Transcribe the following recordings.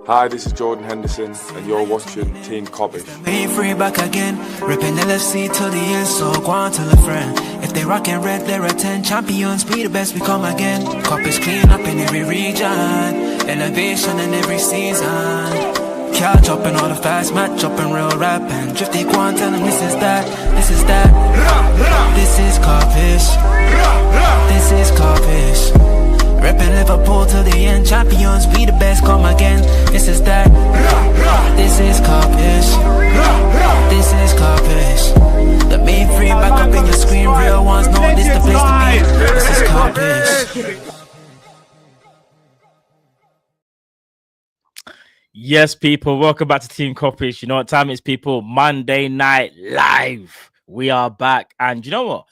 Hi, this is Jordan Henderson, and you're watching Team Kop-ish. Ain't free back again, ripping LFC till the end, so go on tell a friend. If they rockin' red, they're a 10 champions, be the best we come again. Kop-ish clean up in every region, elevation in every season. Catch up in all the fast match up in real rap and drifty quan tell them this is that, this is that. This is Kopish, this is Kopish. Reppin' Liverpool till the end, champions, we the best, come again. This is that, this is Kopish, this is Kopish. The main free back up in your screen, real ones know this the place to be. This is Kopish. Yes, people, welcome back to Team Kopish. You know what time it is, people? Monday Night Live. We are back, and you know what?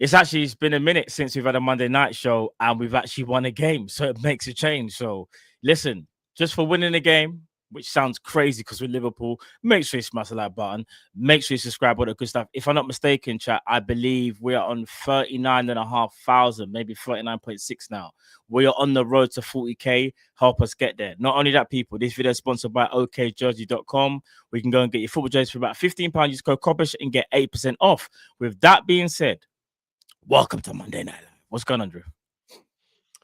It's been a minute since we've had a Monday night show and we've actually won a game. So it makes a change. So listen, just for winning a game, which sounds crazy because we're Liverpool, make sure you smash the like button. Make sure you subscribe, all the good stuff. If I'm not mistaken, chat, I believe we are on 39,500, maybe 39.6 now. We are on the road to 40K. Help us get there. Not only that, people, this video is sponsored by okjersey.com. We can go and get your football jerseys for about £15. Use code Kopish and get 8% off. With that being said, welcome to Monday Night Live. What's going on, Drew?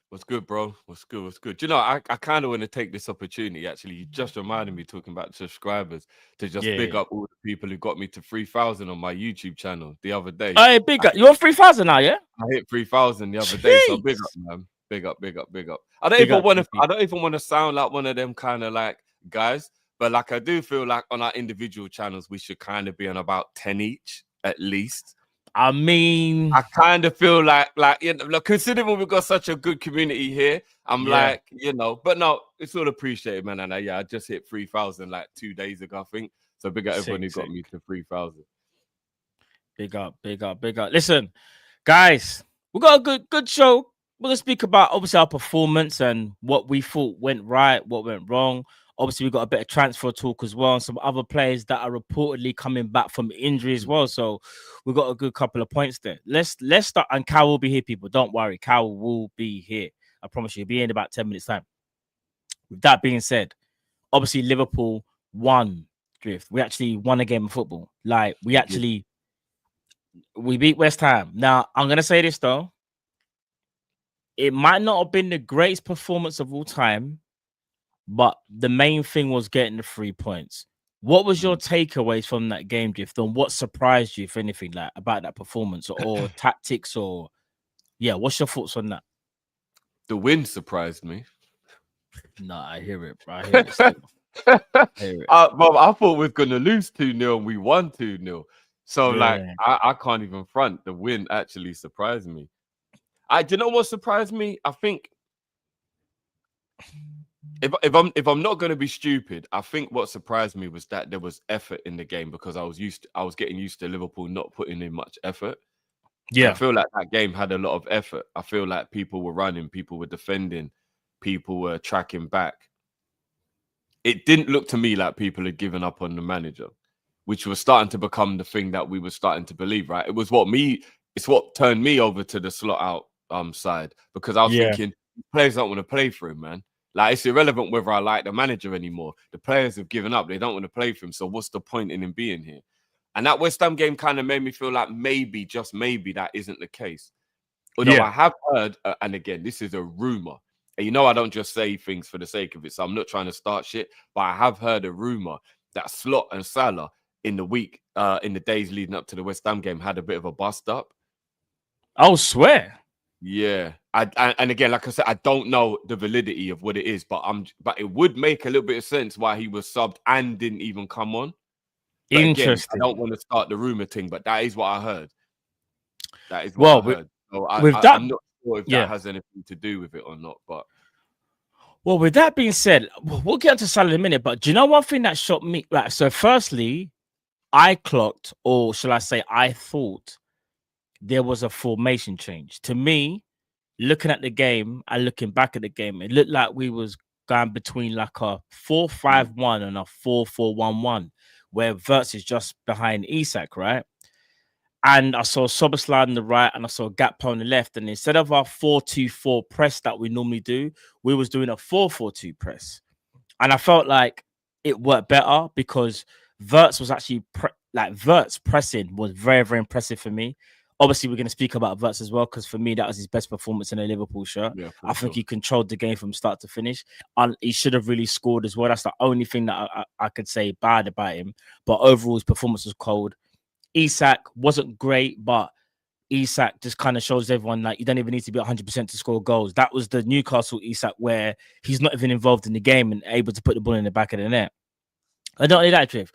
What's good, bro? What's good? What's good? You know, I kind of want to take this opportunity. Actually, you just reminded me talking about subscribers to just big up all the people who got me to 3,000 on my YouTube channel the other day. Hey, big up. You're 3,000 now, yeah? I hit 3,000 the other day, so big up, man. Big up, big up, big up. I don't even want to sound like one of them kind of like guys, but like I do feel like on our individual channels we should kind of be on about 10 each at least. I mean, I kind of feel like you know, look, considering we've got such a good community here, I'm like, you know, but no, it's all appreciated, man. And I just hit 3,000 like 2 days ago, I think. So big up everyone who got me to 3,000. Big up, big up, big up. Listen, guys, we got a good show. We're gonna speak about obviously our performance and what we thought went right, what went wrong. Obviously, we got a bit of transfer talk as well, and some other players that are reportedly coming back from injury as well. So we got a good couple of points there. Let's start, and Cal will be here, people. Don't worry, Cal will be here. I promise you, he'll be in about 10 minutes time. With that being said, obviously Liverpool won. Drift. We actually won a game of football. Like we beat West Ham. Now I'm gonna say this though. It might not have been the greatest performance of all time, but the main thing was getting the 3 points. What was your takeaways from that game, Drift? And what surprised you, if anything, like about that performance or tactics or what's your thoughts on that? The win surprised me. No, I hear it, bro. I hear it. Well, I thought we were gonna lose 2-0 and we won 2-0. So like I can't even front. The win actually surprised me. Do you know what surprised me? I think if I'm not going to be stupid, I think what surprised me was that there was effort in the game because I was getting used to Liverpool not putting in much effort. Yeah, I feel like that game had a lot of effort. I feel like people were running, people were defending, people were tracking back. It didn't look to me like people had given up on the manager, which was starting to become the thing that we were starting to believe. Right? It's what turned me over to the slot out side because I was thinking players don't want to play for him, man. Like it's irrelevant whether I like the manager anymore. The players have given up; they don't want to play for him. So what's the point in him being here? And that West Ham game kind of made me feel like maybe, just maybe, that isn't the case. Although I have heard, and again, this is a rumor. And you know, I don't just say things for the sake of it, so I'm not trying to start shit. But I have heard a rumor that Slot and Salah in the days leading up to the West Ham game had a bit of a bust up. Oh, swear. Yeah, and again, like I said, I don't know the validity of what it is, but it would make a little bit of sense why he was subbed and didn't even come on. But interesting. Again, I don't want to start the rumor thing, but that is what I heard. That is what I heard. So I'm not sure if that has anything to do with it or not. But with that being said, we'll get into Salah in a minute. But do you know one thing that shocked me? Like, so firstly, I clocked, or shall I say, I thought there was a formation change. To me, looking at the game and looking back at the game, it looked like we was going between like a 4-5-1 and a 4-4-1-1, where Wirtz is just behind Isak, right? And I saw Szoboszlai on the right and I saw Gakpo on the left. And instead of our 4-2-4 press that we normally do, we was doing a 4-4-2 press. And I felt like it worked better because Wirtz was actually Wirtz pressing was very, very impressive for me. Obviously, we're going to speak about Wirtz as well because for me, that was his best performance in a Liverpool shirt. Yeah, I think he controlled the game from start to finish. And he should have really scored as well. That's the only thing that I could say bad about him. But overall, his performance was cold. Isak wasn't great, but Isak just kind of shows everyone that you don't even need to be 100% to score goals. That was the Newcastle Isak where he's not even involved in the game and able to put the ball in the back of the net. And not only that, Triv,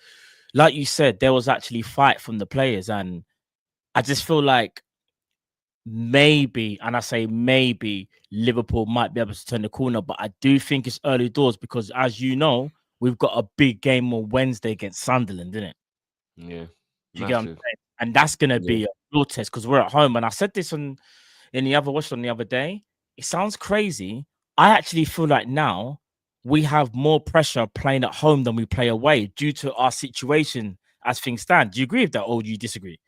like you said, there was actually fight from the players. And I just feel like maybe, and I say maybe, Liverpool might be able to turn the corner. But I do think it's early doors because, as you know, we've got a big game on Wednesday against Sunderland, isn't it? Yeah. Do you get what I'm saying? And that's going to be a real test because we're at home. And I said this in the other watch on the other day. It sounds crazy. I actually feel like now we have more pressure playing at home than we play away due to our situation as things stand. Do you agree with that or do you disagree?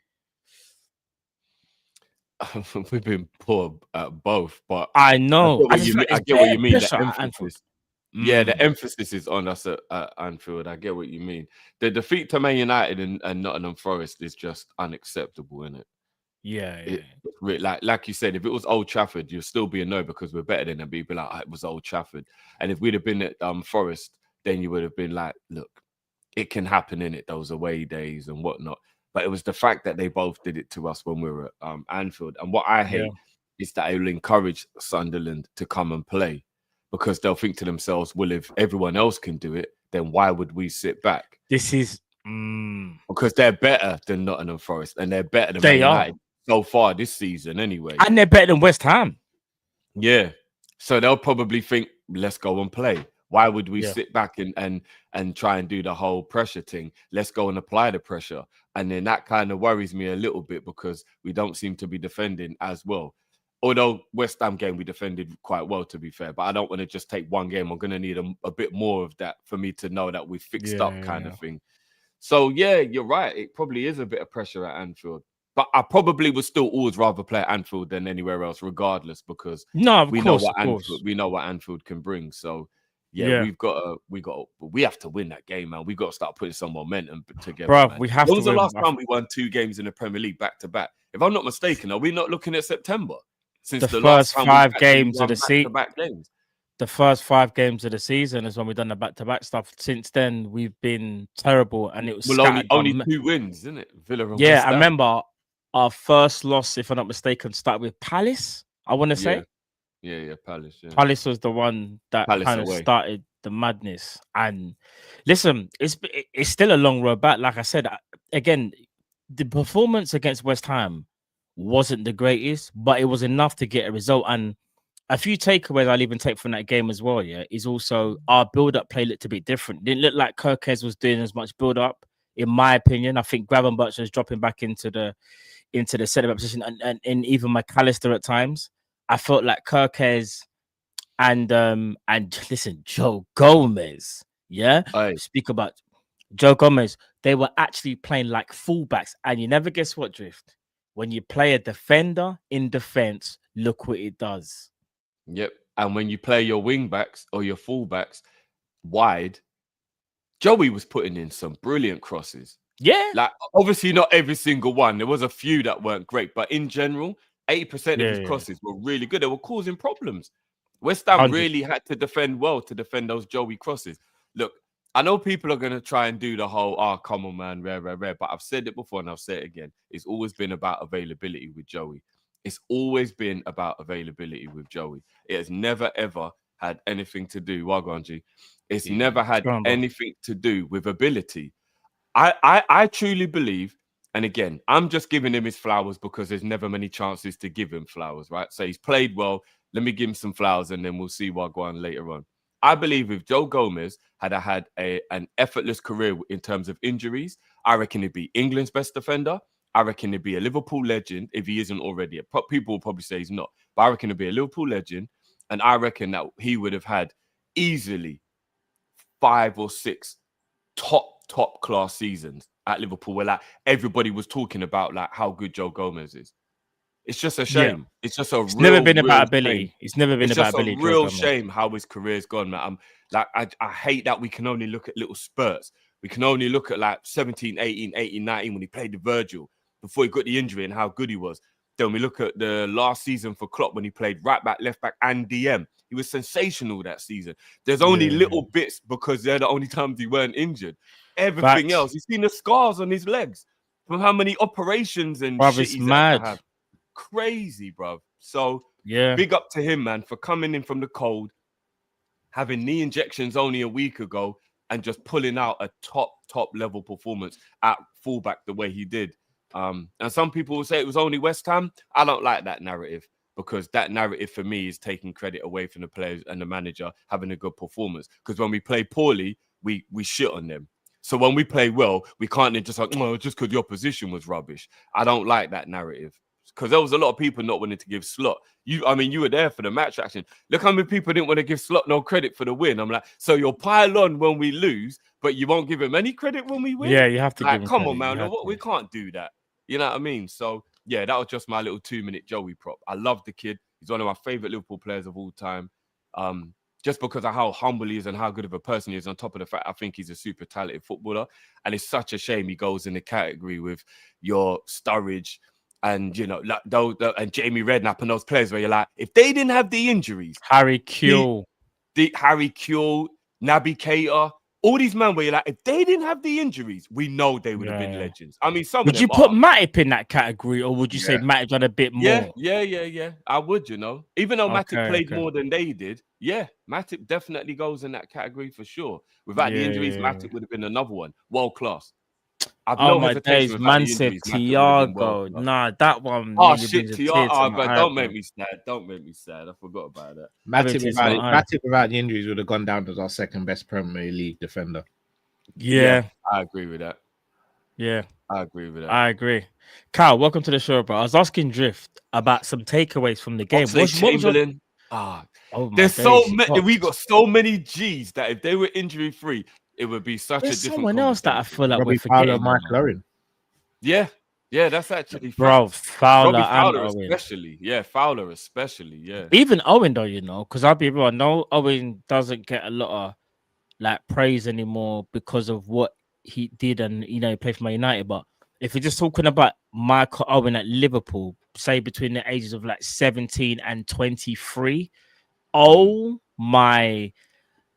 We've been poor at both, but I know. I get what you mean. The emphasis, the emphasis is on us at Anfield. I get what you mean. The defeat to Man United and Nottingham Forest is just unacceptable, isn't it? Yeah. Like you said, if it was Old Trafford, you'd still be a no because we're better than them. But you'd be like, it was Old Trafford. And if we'd have been at Forest, then you would have been like, look, it can happen in it, those away days and whatnot. But it was the fact that they both did it to us when we were at Anfield. And what I hate is that it will encourage Sunderland to come and play because they'll think to themselves, well, if everyone else can do it, then why would we sit back? This is because they're better than Nottingham Forest and they're better than Man United so far this season anyway. And they're better than West Ham. Yeah. So they'll probably think, let's go and play. Why would we sit back and try and do the whole pressure thing? Let's go and apply the pressure. And then that kind of worries me a little bit because we don't seem to be defending as well. Although West Ham game, we defended quite well, to be fair. But I don't want to just take one game. I'm going to need a bit more of that for me to know that we fixed up kind of thing. So, yeah, you're right. It probably is a bit of pressure at Anfield. But I probably would still always rather play at Anfield than anywhere else, regardless, because we know what Anfield can bring. So, we have to win that game, man. We've got to start putting some momentum together. Bro, man. we have when was the last time we won 2 games in the Premier League back to back? If I'm not mistaken, are we not looking at September? Since the first 5 games of the season. The first 5 games of the season is when we've done the back-to-back stuff. Since then, we've been terrible, and it was only 2 wins, isn't it? Villa and I remember our first loss, if I'm not mistaken, started with Palace. I want to say, Palace. Yeah. Palace was the one that kind of started the madness. And listen, it's still a long road back. Like I said, again, the performance against West Ham wasn't the greatest, but it was enough to get a result. And a few takeaways I'll even take from that game as well, is also our build-up play looked a bit different. Didn't look like Kirkes was doing as much build-up, in my opinion. I think Gravenberch was dropping back into the centre-back position and even McAllister at times. I felt like Kirkes and listen, Joe Gomez, speak about Joe Gomez. They were actually playing like fullbacks, and you never guess what, Drift. When you play a defender in defense, look what it does. Yep. And when you play your wing backs or your fullbacks wide, Joey was putting in some brilliant crosses. Yeah. Like, obviously not every single one. There was a few that weren't great, but in general, 80% of his crosses were really good. They were causing problems. West Ham really had to defend well to defend those Joey crosses. Look, I know people are going to try and do the whole, come on, man, rare. But I've said it before and I'll say it again. It's always been about availability with Joey. It's always been about availability with Joey. It has never, ever had anything to do, Wagonji. It's never had anything to do with ability. I truly believe, and again, I'm just giving him his flowers because there's never many chances to give him flowers, right? So he's played well. Let me give him some flowers and then we'll see Wagwan later on. I believe if Joe Gomez had an effortless career in terms of injuries, I reckon he'd be England's best defender. I reckon he'd be a Liverpool legend if he isn't already. People will probably say he's not, but I reckon he'd be a Liverpool legend. And I reckon that he would have had easily 5 or 6 top class seasons at Liverpool where like everybody was talking about like how good Joe Gomez is. It's just a shame. Yeah. It's just a It's never been real about ability. shame. It's never been It's about just ability. a real shame how his career's gone, man. I hate that we can only look at little spurts. We can only look at like 17, 18, 18, 19 when he played the Virgil before he got the injury and how good he was. Then we look at the last season for Klopp when he played right back, left back, and DM. He was sensational that season. There's only little bits because they're the only times he weren't injured. Everything else, you've seen the scars on his legs from how many operations and shit he's had to have. Crazy, bruv. So big up to him, man, for coming in from the cold, having knee injections only a week ago, and just pulling out a top level performance at fullback the way he did. And some people will say it was only West Ham. I don't like that narrative, because that narrative for me is taking credit away from the players and the manager having a good performance. Because when we play poorly, we shit on them. So when we play well, we can't then just like, oh, just because the opposition was rubbish. I don't like that narrative, because there was a lot of people not wanting to give Slot. You were there for the match action. Look how many people didn't want to give Slot no credit for the win. I'm like, so you'll pile on when we lose, but you won't give him any credit when we win? Yeah, you have to like, give him come credit. on, man. We can't do that. You know what I mean? So, yeah, that was just my little 2-minute Joey prop. I love the kid. He's one of my favorite Liverpool players of all time. Just because of how humble he is and how good of a person he is, on top of the fact I think he's a super talented footballer. And it's such a shame he goes in the category with your Sturridge and, you know, like and Jamie Redknapp and those players where you're like, if they didn't have the injuries, Harry Kewell, Naby Keita, all these men where you're like, if they didn't have the injuries, we know they would have been legends. I mean, would you put Matip in that category, or would you say Matip done a bit more? Yeah. I would, you know. Even though Matip played more than they did, Matip definitely goes in that category for sure. Without the injuries, Matip would have been another one. World class. My days, man said Thiago. Nah, that one. Oh shit, Thiago! But don't make me sad. Don't make me sad. I forgot about that. Matip without the injuries would have gone down as our second best Premier League defender. Yeah, I agree with that. Yeah, I agree with that. I agree. Kyle, welcome to the show, bro. I was asking Drift about some takeaways from the game. Chamberlain. There's so many. We got so many G's that if they were injury free, it would be such a different. Someone else that I feel like we're forgetting. Michael Owen. Yeah, that's actually bro. Fowler especially. Yeah, Fowler especially. Yeah, even Owen though, you know, because I'll be real. I know Owen doesn't get a lot of like praise anymore because of what he did, and you know, he played for Man United. But if you're just talking about Michael Owen at Liverpool, say between the ages of like 17 and 23, oh my.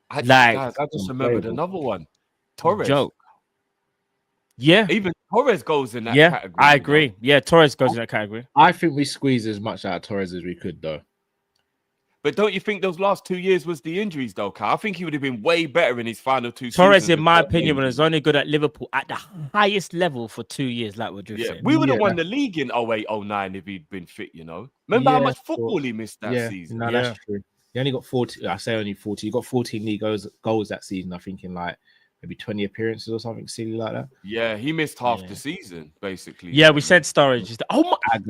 I just remembered another one. Torres. Joke. Yeah. Even Torres goes in that category. I agree. Yeah, Torres goes in that category. I think we squeezed as much out of Torres as we could, though. But don't you think those last 2 years was the injuries, though, Carl? I think he would have been way better in his final two seasons. Torres, in my opinion, was only good at Liverpool at the highest level for 2 years, like what you're saying. We would have won the league in 08-09 if he'd been fit, you know? Remember how much football he missed that season? No, that's true. He only got 40. I say only 40. He got 14 league goals that season. I think in like maybe 20 appearances or something silly like that. Yeah, he missed half the season basically. Yeah, we said Sturridge.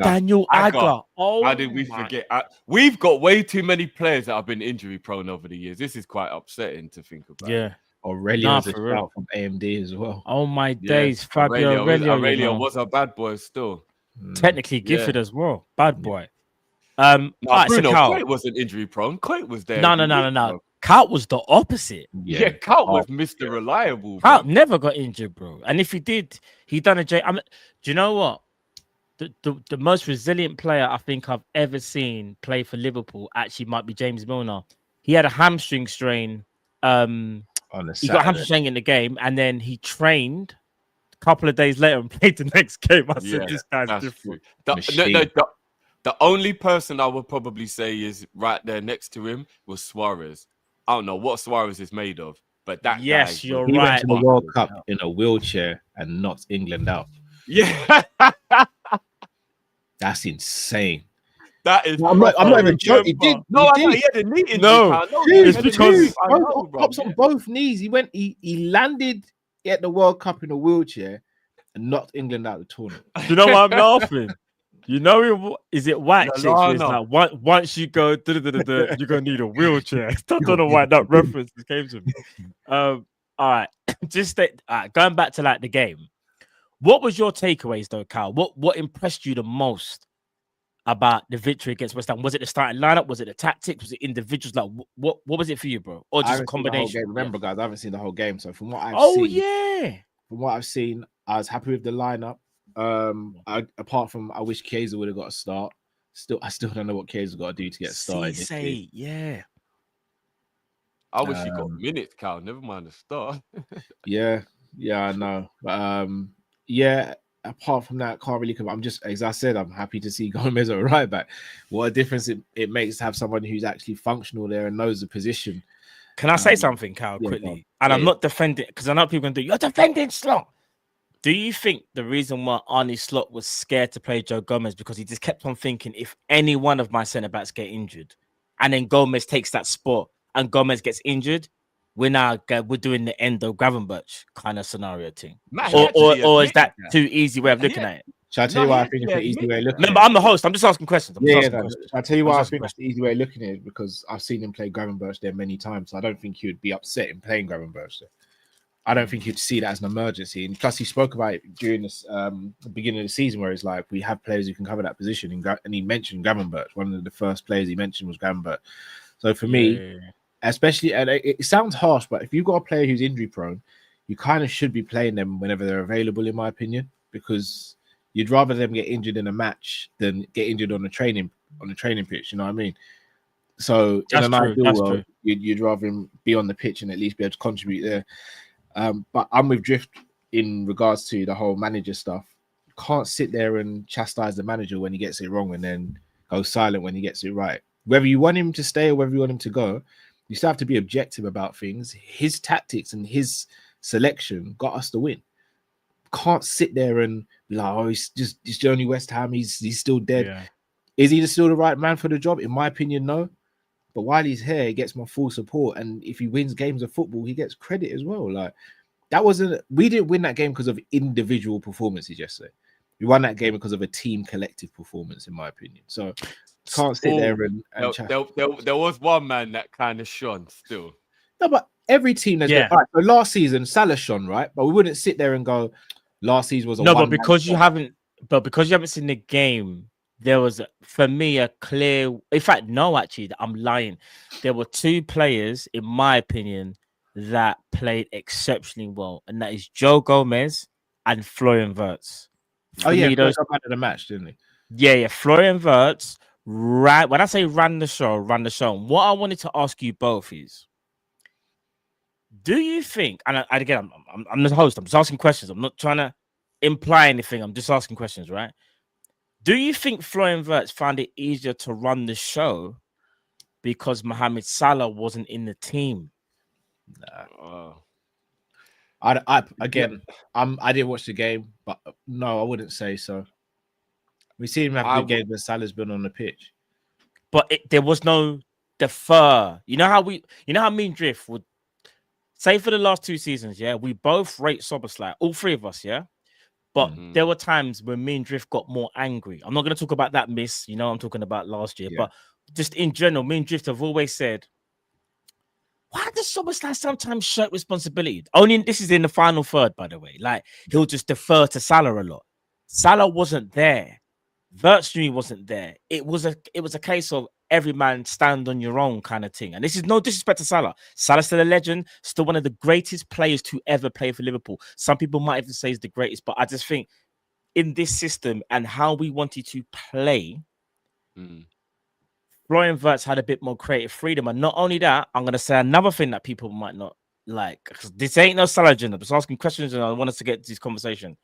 Daniel Agger. Oh, how did we forget? We've got way too many players that have been injury prone over the years. This is quite upsetting to think about. Yeah. Aurelio's out from AMD as well. Oh my days, Fabio Aurelio was a bad boy still. Technically gifted as well. Bad boy. Bruno Coit wasn't injury prone. Coit was there. No. Cout was the opposite. Yeah, Cout was Mr. Reliable. Cout never got injured, bro. And if he did, he done a J. Do you know what? The most resilient player I think I've ever seen play for Liverpool actually might be James Milner. He had a hamstring strain. He got a hamstring strain in the game, and then he trained a couple of days later and played the next game. I said, this guy's different. The only person I would probably say is right there next to him was Suarez. I don't know what Suarez is made of, but that you're right. He went to the World Cup in a wheelchair and knocked England out. Yeah. That's insane. That is. I'm not even joking. He did. He had a knee injury. No, it's because pops on both knees. He landed at the World Cup in a wheelchair and knocked England out of the tournament. Do you know why I'm laughing? You know, is it white chicks? Like, once you go, you're gonna need a wheelchair. I don't know why that reference came to me. All right, going back to like the game. What was your takeaways though, Kyle? What impressed you the most about the victory against West Ham? Was it the starting lineup? Was it the tactics? Was it individuals? Like what was it for you, bro? Or just a combination? Remember, guys, I haven't seen the whole game. So from what I've seen, I was happy with the lineup. Apart from I wish Chiesa would have got a start. I still don't know what Chiesa's got to do to get started. I wish he got minutes, Cal. Never mind the start. yeah, I know. But apart from that, can't really come. I'm just, as I said, I'm happy to see Gomez at right back. What a difference it makes to have someone who's actually functional there and knows the position. Can I say something, Cal, quickly? And I'm not defending, because I know people can do, you're defending Slot. Do you think the reason why Arne Slot was scared to play Joe Gomez because he just kept on thinking, if any one of my centre-backs get injured and then Gomez takes that spot and Gomez gets injured, we're doing the end of Gravenberch kind of scenario thing, or is that too easy way of looking at it? Shall I tell you why I think it's the easy way of looking at it? No, but I'm the host. I'm just asking questions. I'll tell you why I think it's the easy way of looking at it, because I've seen him play Gravenberch there many times. So I don't think he would be upset in playing Gravenberch there. I don't think he'd see that as an emergency. And plus, he spoke about it during this, the beginning of the season, where he's like, we have players who can cover that position. And he mentioned Gravenberch. One of the first players he mentioned was Gravenberch. So for me, especially, and it sounds harsh, but if you've got a player who's injury prone, you kind of should be playing them whenever they're available, in my opinion, because you'd rather them get injured in a match than get injured on the training pitch. You know what I mean? So in an ideal world, you'd rather him be on the pitch and at least be able to contribute there. But I'm with Drift in regards to the whole manager stuff. You can't sit there and chastise the manager when he gets it wrong and then go silent when he gets it right. Whether you want him to stay or whether you want him to go, you still have to be objective about things. His tactics and his selection got us the win. Can't sit there and be like, oh, he's only West Ham. He's still dead. Yeah. Is he still the right man for the job? In my opinion, no. But while he's here, he gets my full support. And if he wins games of football, he gets credit as well. Like, we didn't win that game because of individual performances yesterday. We won that game because of a team collective performance, in my opinion. So can't sit there and there was one man that kind of shone still. No, but every team that's all right, so last season Salah shone, right? But we wouldn't sit there and go, last season was a but because you haven't seen the game, there was for me a clear, in fact, no, actually, I'm lying. There were two players, in my opinion, that played exceptionally well, and that is Joe Gomez and Florian Wirtz. Those got out of the match, didn't he? Yeah. Florian Wirtz when I say ran the show. And what I wanted to ask you both is, do you think? And again, I'm the host. I'm just asking questions. I'm not trying to imply anything. I'm just asking questions, right? Do you think Florian Wirtz found it easier to run the show because Mohamed Salah wasn't in the team? Nah. I didn't watch the game, but no, I wouldn't say so. We've seen him have good games when Salah's been on the pitch, but there was no defer. You know how me and Drift would say for the last 2 seasons, we both rate Szoboszlai, all three of us, But there were times when me and Drift got more angry. I'm not going to talk about that miss, I'm talking about last year, but just in general, me and Drift have always said, why does Szoboszlai sometimes shirk responsibility? Only this is in the final third, by the way. Like, he'll just defer to Salah a lot. Salah wasn't there. Wirtz wasn't there. It was a case of every man stand on your own kind of thing. And this is no disrespect to Salah. Salah's still a legend, still one of the greatest players to ever play for Liverpool. Some people might even say he's the greatest, but I just think in this system and how we wanted to play, Florian Wirtz had a bit more creative freedom. And not only that, I'm going to say another thing that people might not like. This ain't no Salah agenda. I'm just asking questions and I want us to get to this conversation.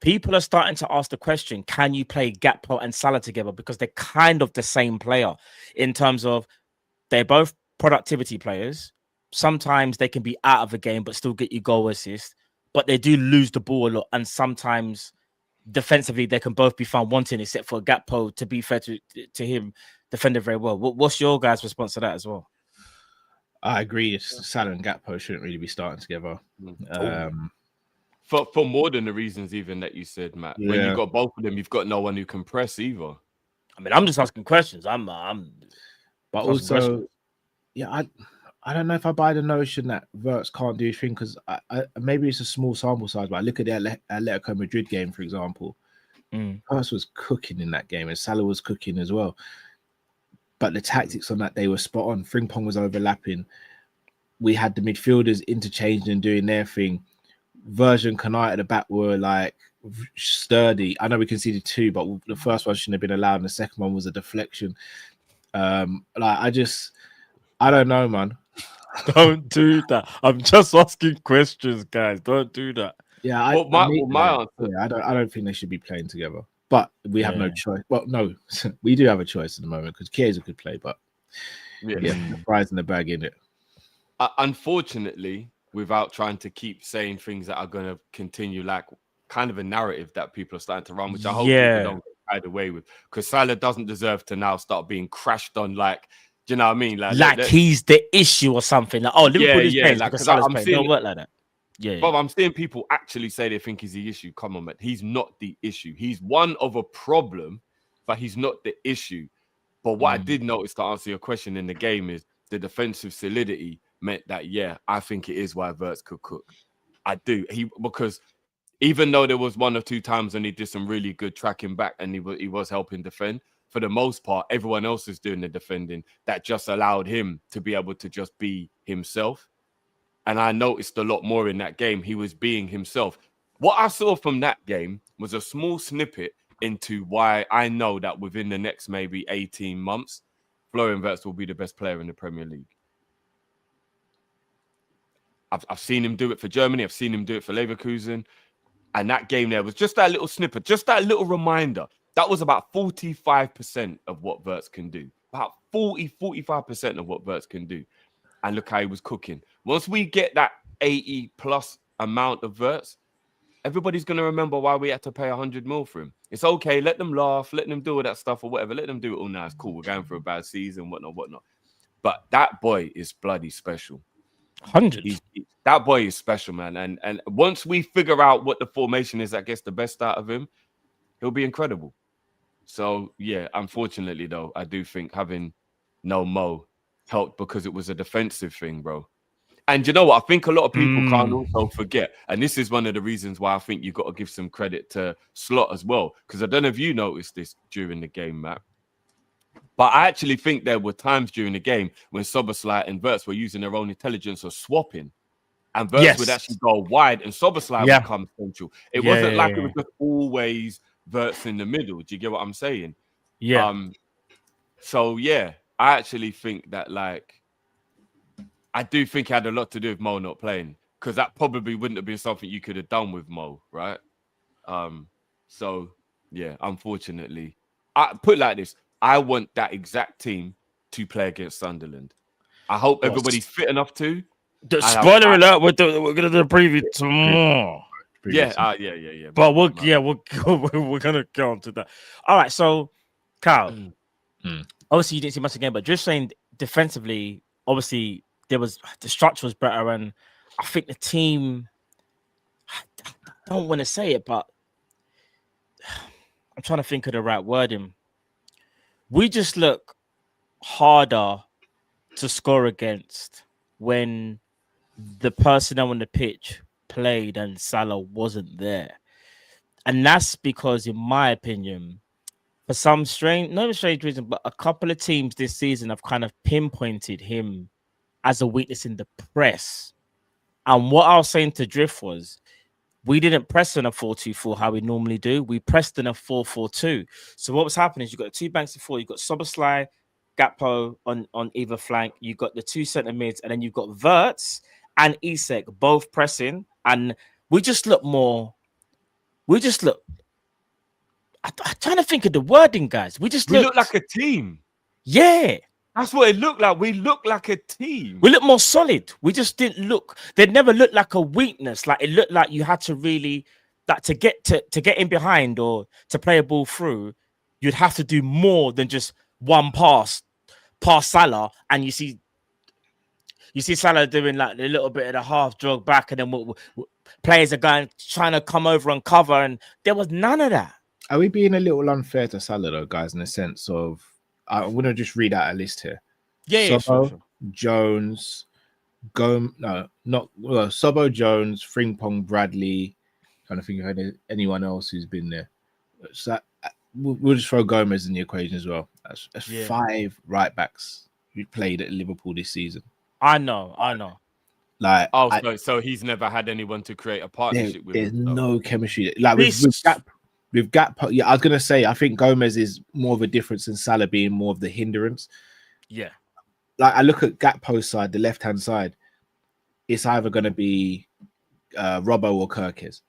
People are starting to ask the question, can you play Gakpo and Salah together? Because they're kind of the same player in terms of they're both productivity players. Sometimes they can be out of the game, but still get you goal assist. But they do lose the ball a lot. And sometimes defensively, they can both be found wanting, except for Gakpo, to be fair to him, defended very well. What's your guys' response to that as well? I agree. Salah and Gakpo shouldn't really be starting together. For more than the reasons even that you said, Matt. When you've got both of them, you've got no one who can press either. I mean, I'm just asking questions. But also, I don't know if I buy the notion that Wirtz can't do his thing, because maybe it's a small sample size, but I look at the Atletico Madrid game, for example, Wirtz was cooking in that game, and Salah was cooking as well. But the tactics on that day were spot on. Frimpong was overlapping. We had the midfielders interchanging and doing their thing. Virgil and Kanai at the back were like sturdy. I know we conceded 2, but the first one shouldn't have been allowed, and the second one was a deflection. I don't know, man. Don't do that. I'm just asking questions, guys. Don't do that. Yeah, my answer. Yeah, I don't think they should be playing together. But we have no choice. Well, no, we do have a choice at the moment because Chiesa could play, but the prize in the bag, in it. Unfortunately, without trying to keep saying things that are going to continue, like kind of a narrative that people are starting to run, which I hope people don't get carried away with, because Salah doesn't deserve to now start being crashed on, like, do you know what I mean? Like he's the issue or something. Like, oh, Liverpool is playing because Salah's playing. Don't work like that. Yeah, but I'm seeing people actually say they think he's the issue. Come on, man. He's not the issue. He's one of a problem, but he's not the issue. But what I did notice, to answer your question, in the game is the defensive solidity meant that, I think it is why Wirtz could cook. I do. Because even though there was 1 or 2 times when he did some really good tracking back and he was helping defend, for the most part, everyone else is doing the defending. That just allowed him to be able to just be himself. And I noticed a lot more in that game. He was being himself. What I saw from that game was a small snippet into why I know that within the next maybe 18 months, Florian Wirtz will be the best player in the Premier League. I've seen him do it for Germany. I've seen him do it for Leverkusen. And that game there was just that little snippet, just that little reminder. That was about 45% of what Wirtz can do. About 45% of what Wirtz can do. And look how he was cooking. Once we get that 80 plus amount of Wirtz, everybody's going to remember why we had to pay 100 mil for him. It's okay. Let them laugh. Let them do all that stuff or whatever. Let them do it all now. It's cool. We're going for a bad season, whatnot. But that boy is bloody special. 100. That boy is special, man. And once we figure out what the formation is that gets the best out of him, he'll be incredible. So, unfortunately, though, I do think having no Mo helped because it was a defensive thing, bro. And you know what? I think a lot of people can't also forget, and this is one of the reasons why I think you've got to give some credit to Slot as well, because I don't know if you noticed this during the game, Matt, but I actually think there were times during the game when Szoboszlai and Wirtz were using their own intelligence or swapping, and Wirtz would actually go wide and Szoboszlai would come central. It wasn't like it was just always Wirtz in the middle. Do you get what I'm saying? Yeah. I actually think that, like, I do think it had a lot to do with Mo not playing, because that probably wouldn't have been something you could have done with Mo, right? Unfortunately, I put it like this: I want that exact team to play against Sunderland. I hope everybody's fit enough to. Spoiler alert: we're gonna do a preview tomorrow. Yeah. But we're gonna go on to that. All right, so Kyle. Obviously, you didn't see much again, but just saying defensively, obviously the structure was better, and I think the team. I don't want to say it, but I'm trying to think of the right wording. We just look harder to score against when the personnel on the pitch played and Salah wasn't there, and that's because, in my opinion, for some not a strange reason, but a couple of teams this season have kind of pinpointed him as a weakness in the press. And what I was saying to Drift was, we didn't press in a 4-2-4 how we normally do. We pressed in a 4-4-2. So what was happening is you got 2 banks of 4. You got Szoboszlai, Gakpo on either flank. You got the 2 centre mids, and then you've got Wirtz and Isak both pressing. And we just look more. I'm trying to think of the wording, guys. We look like a team. Yeah. That's what it looked like. We looked like a team. We looked more solid. We just didn't look. They never looked like a weakness. Like, it looked like you had to really, like, to get in behind or to play a ball through, you'd have to do more than just one pass Salah, and you see Salah doing like a little bit of the half jog back, and then players are trying to come over and cover, and there was none of that. Are we being a little unfair to Salah, though, guys, in the sense of, I'm going to just read out a list here. Sure. Jones, Sobbo, Jones, Frimpong, Bradley. Trying to think of anyone else who's been there. So we'll just throw Gomez in the equation as well. That's 5 right backs who played at Liverpool this season. I know. Like, so he's never had anyone to create a partnership with. There's no chemistry. Like with Gakpo, yeah, I was gonna say I think Gomez is more of a difference than Salah being more of the hindrance. Yeah. Like I look at Gakpo's side, the left-hand side, it's either gonna be Robbo or Kirkes.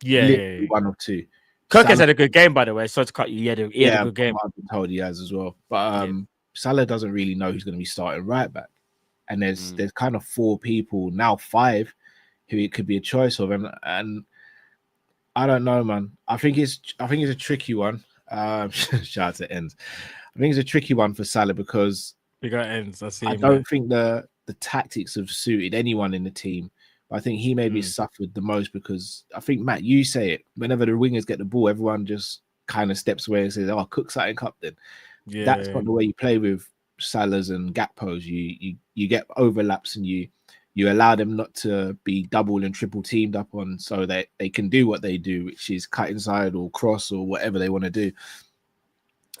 Yeah. One or two. Kirkes had a good game, by the way. So to cut you, he had a good game. I've been told he has as well. But Salah doesn't really know who's going to be starting right back. And there's kind of 4 people, now 5, who it could be a choice of. And I don't know, man. I think it's a tricky one. Shout out to Ends. I think it's a tricky one for Salah because we got Ends. I don't think the tactics have suited anyone in the team. I think he maybe suffered the most because I think, Matt, you say it. Whenever the wingers get the ball, everyone just kind of steps away and says, "Oh, cook something up." Then that's not the way you play with Salahs and Gakpos. You get overlaps and you allow them not to be double and triple teamed up on, so that they can do what they do, which is cut inside or cross or whatever they want to do.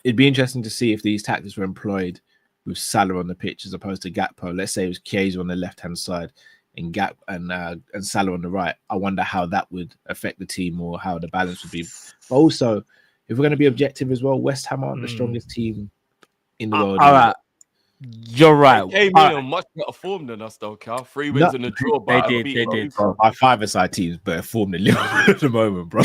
It'd be interesting to see if these tactics were employed with Salah on the pitch as opposed to Gakpo. Let's say it was Chiesa on the left hand side and and Salah on the right. I wonder how that would affect the team or how the balance would be. But also, if we're going to be objective as well, West Ham aren't the strongest team in the world. All right. You're right. They came in on much better form than us, though, Cal. 3 wins and a draw. They did. Bro, my 5-a-side team's better form than Liverpool at the moment, bro.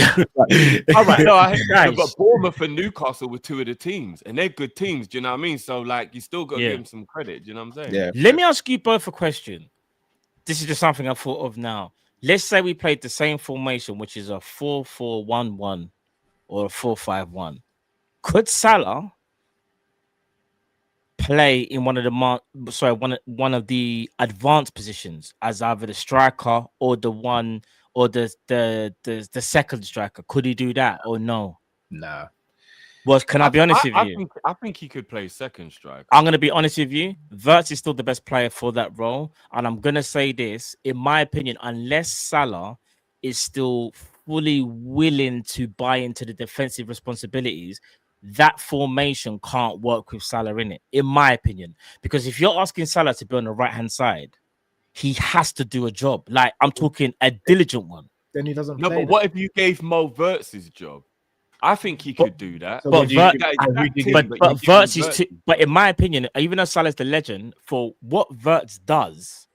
All right. No, but Bournemouth and Newcastle were 2 of the teams, and they're good teams. Do you know what I mean? So, like, you still got to give them some credit. Do you know what I'm saying? Yeah. Let me ask you both a question. This is just something I thought of now. Let's say we played the same formation, which is a 4-4-1-1 or a 4-5-1. Could Salah play in one of the advanced positions as either the striker or the second striker? Could he do that or no? Nah. Well, can I be honest with you? I think he could play second striker. I'm going to be honest with you. Wirtz is still the best player for that role. And I'm going to say this, in my opinion, unless Salah is still fully willing to buy into the defensive responsibilities, that formation can't work with Salah in it, in my opinion. Because if you're asking Salah to be on the right-hand side, he has to do a job. Like, I'm talking a diligent one. Then he doesn't play. No, but what if you gave Mo Wirtz's job? I think he could do that. But Wirtz is too. But in my opinion, even though Salah's the legend, for what Wirtz does,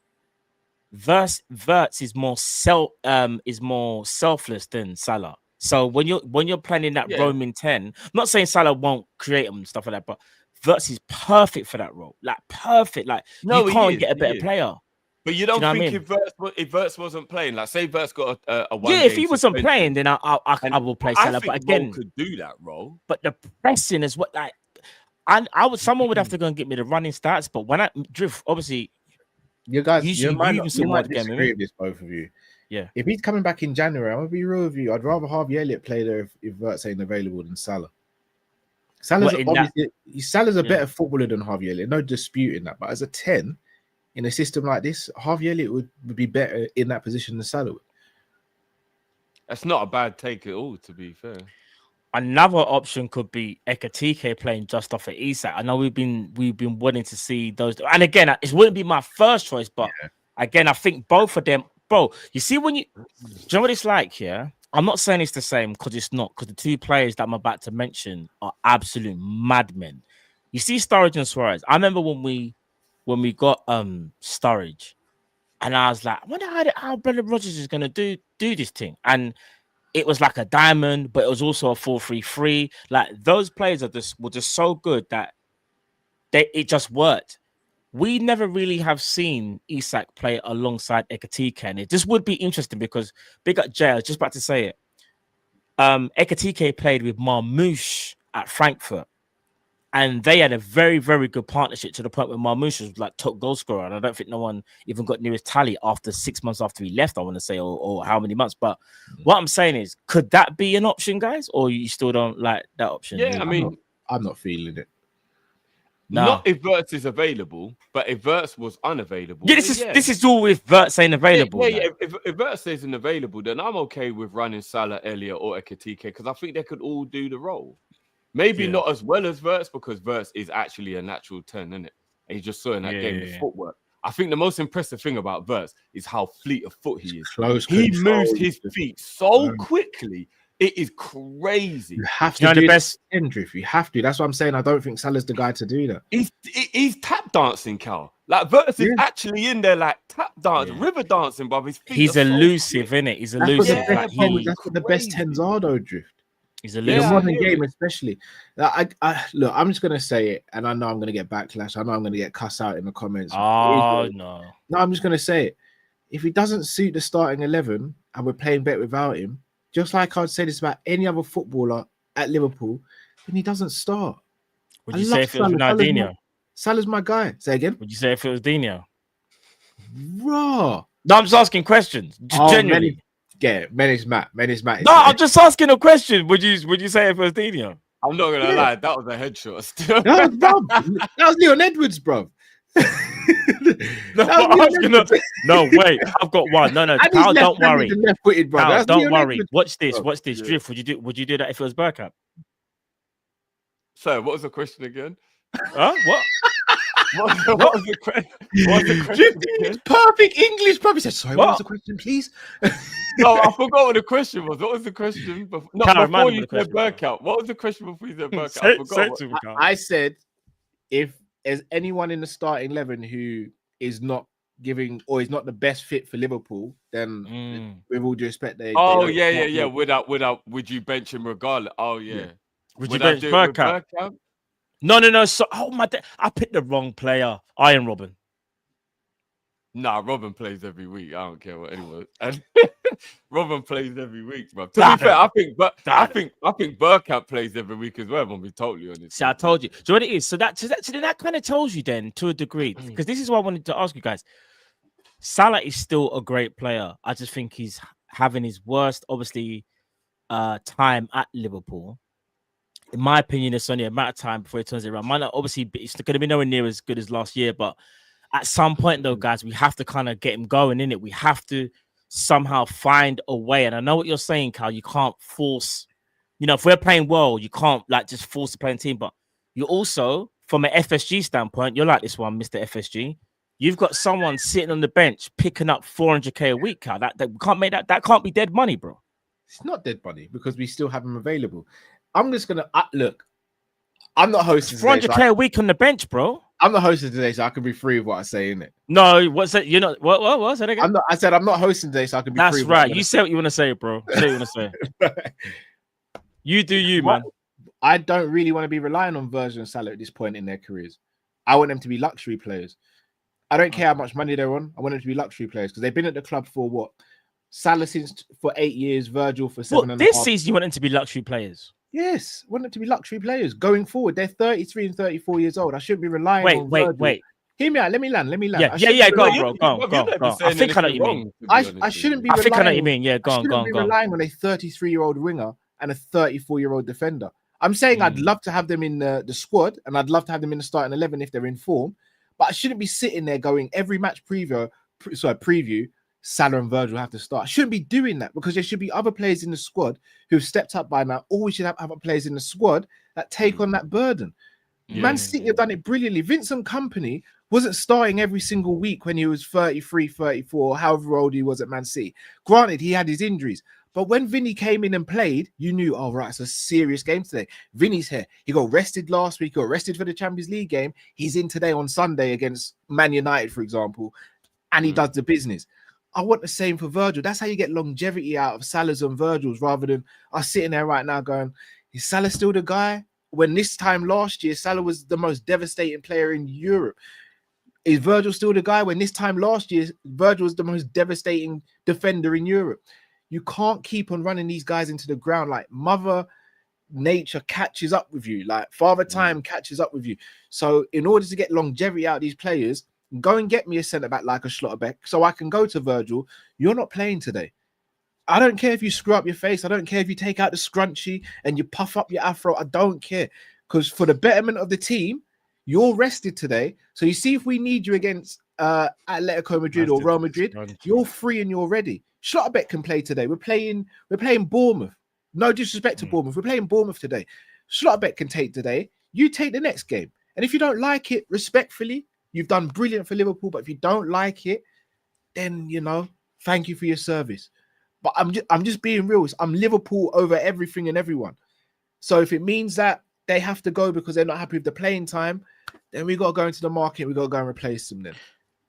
Wirtz is more selfless than Salah. So when you're planning that roaming 10, I'm not saying Salah won't create them and stuff like that, but Wirtz is perfect for that role. Like perfect. Like you can't get a better player. But you don't think if Wirtz wasn't playing, like say Wirtz got a one. Yeah, if he wasn't playing, then I will play Salah. But again, could do that role. But the pressing is what like someone would have to go and get me the running stats. But when I drift, obviously, you guys, you might disagree with this, both of you. Yeah, if he's coming back in January, I'm gonna be real with you. I'd rather Harvey Elliott play there if Wirtz ain't available than Salah. Salah's a better footballer than Harvey Elliott, no disputing that. But as a 10 in a system like this, Harvey Elliott would be better in that position than Salah would. That's not a bad take at all, to be fair. Another option could be Ekatike playing just off of Isak. I know we've been wanting to see those, and again, it wouldn't be my first choice, but again, I think both of them. Bro, you see do you know what it's like? Yeah, I'm not saying it's the same because it's not. Because the 2 players that I'm about to mention are absolute madmen. You see Sturridge and Suarez. I remember when we got Sturridge, and I was like, I wonder how Brendan Rodgers is gonna do this thing. And it was like a diamond, but it was also a 4-3-3. Like those players were just so good that it just worked. We never really have seen Isak play alongside Ekatike, and it just would be interesting because big up Jay, I was just about to say it. Ekatike played with Marmoush at Frankfurt, and they had a very, very good partnership to the point where Marmoush was like top goal scorer, and I don't think no one even got near his tally after 6 months after he left, I want to say, or how many months. But what I'm saying is, could that be an option, guys, or you still don't like that option? Yeah, I mean, I'm not feeling it. Not if Wirtz is available, but if Wirtz was unavailable. Yeah, this is all if Wirtz ain't available. Yeah. If Wirtz isn't available, then I'm okay with running Salah, Elliott, or Ekitike because I think they could all do the role. Maybe not as well as Wirtz because Wirtz is actually a natural 10, isn't it? And you just saw in that game the footwork. I think the most impressive thing about Wirtz is how fleet of foot he is. He moves his feet so quickly. It is crazy. You have to do the best Hendrick. You have to. That's what I'm saying. I don't think Salah's the guy to do that. He's tap dancing, Cal. Like Wirtz is actually in there, like tap dance, river dancing, but his feet. He's elusive, isn't it? He's elusive. That's what the best 10s are, though, Drift. He's elusive. In the modern game, especially. Look, I'm just gonna say it, and I know I'm gonna get backlash. I know I'm gonna get cussed out in the comments. Oh no! No, I'm just gonna say it. If he doesn't suit the starting 11, and we're playing better without him. Just like I'd say this about any other footballer at Liverpool, then he doesn't start. Would you say if it was Ronaldinho? Salah's my guy. Say again. Would you say if it was Dino? Raw. No, I'm just asking questions. Genuinely. Menace Matt. No, I'm just asking a question. Would you say if it was Dino? I'm not gonna lie, that was a headshot. Still. That was Leon Edwards, bro. No, wait, I've got one. No, Pal, don't worry. Pal, don't worry. Watch this. Drift. Would you do that if it was Bergkamp? So, what was the question again? Huh? What? What was the question? Perfect English, probably said. Sorry, what was the question, please? No, I forgot what the question was. What was the question? Before you said Bergkamp. What was the question before you said Bergkamp? I said if there's anyone in the starting 11 who is not giving or is not the best fit for Liverpool, then with all due respect, would you bench him regardless? Oh yeah. Would you bench Bergkamp? No. So, I picked the wrong player. Iron Robin. Nah, Robin plays every week. I don't care what anyone. And Robin plays every week, bro. To be fair, I think Bergkamp plays every week as well. I'm gonna be totally honest. See, I told you. Do you know what it is? So that kind of tells you then to a degree, because this is what I wanted to ask you guys. Salah is still a great player. I just think he's having his worst, obviously, time at Liverpool. In my opinion, it's only a matter of time before he turns it around. Might not, obviously, it's going to be nowhere near as good as last year, but at some point, though, guys, we have to kind of get him going, innit? We have to somehow find a way. And I know what you're saying, Cal. You can't force, if we're playing well, you can't just force the playing team. But you also, from an FSG standpoint, you're like this one, Mr. FSG. You've got someone sitting on the bench picking up 400k a week, Cal. That we can't make that can't be dead money, bro. It's not dead money because we still have him available. I'm just gonna look. I'm not hosting 400k a week on the bench, bro. I'm not hosting today, so I can be free with what I say, innit? No, what's that? You're not. What's that again? I said I'm not hosting today, so I can be free. That's right. You say what you want to say, bro. Say what you want to say. You do you, man. I don't really want to be relying on Virgil and Salah at this point in their careers. I want them to be luxury players. I don't care how much money they're on. I want them to be luxury players because they've been at the club for what? Salah for 8 years, Virgil for 7 and a half. This season you want them to be luxury players. Yes, want them to be luxury players going forward. They're 33 and 34 years old. I shouldn't be relying on Virgil. Wait. Hear me out. Let me land. Yeah. Go on, bro. Go on. I think I know what you mean. I shouldn't be. I think I know what you mean. Yeah, go on. Relying on a 33-year-old winger and a 34-year-old defender. I'm saying I'd love to have them in the squad and I'd love to have them in the starting 11 if they're in form. But I shouldn't be sitting there going every match preview. Salah and Virgil have to start. I shouldn't be doing that because there should be other players in the squad who've stepped up by now. Or we should have other players in the squad that take on that burden. Man City have done it brilliantly. Vincent Kompany wasn't starting every single week when he was 33, 34, however old he was at Man City. Granted, he had his injuries. But when Vinny came in and played, you knew, oh, right, it's a serious game today. Vinny's here. He got rested last week, got rested for the Champions League game. He's in today on Sunday against Man United, for example, and he does the business. I want the same for Virgil. That's how you get longevity out of Salah's and Virgil's rather than us sitting there right now going, is Salah still the guy? When this time last year, Salah was the most devastating player in Europe. Is Virgil still the guy? When this time last year, Virgil was the most devastating defender in Europe. You can't keep on running these guys into the ground. Like Mother Nature catches up with you. Like Father Time catches up with you. So in order to get longevity out of these players, go and get me a centre-back like a Schlotterbeck so I can go to Virgil. You're not playing today. I don't care if you screw up your face. I don't care if you take out the scrunchie and you puff up your afro. I don't care. Because for the betterment of the team, You're rested today. So you see if we need you against Atletico Madrid or Real Madrid, you're free and you're ready. Schlotterbeck can play today. We're playing Bournemouth. No disrespect to Bournemouth. We're playing Bournemouth today. Schlotterbeck can take today. You take the next game. And if you don't like it, respectfully, you've done brilliant for Liverpool. But if you don't like it, then, thank you for your service. But I'm just being real. I'm Liverpool over everything and everyone. So if it means that they have to go because they're not happy with the playing time, then we got to go into the market. We got to go and replace them then.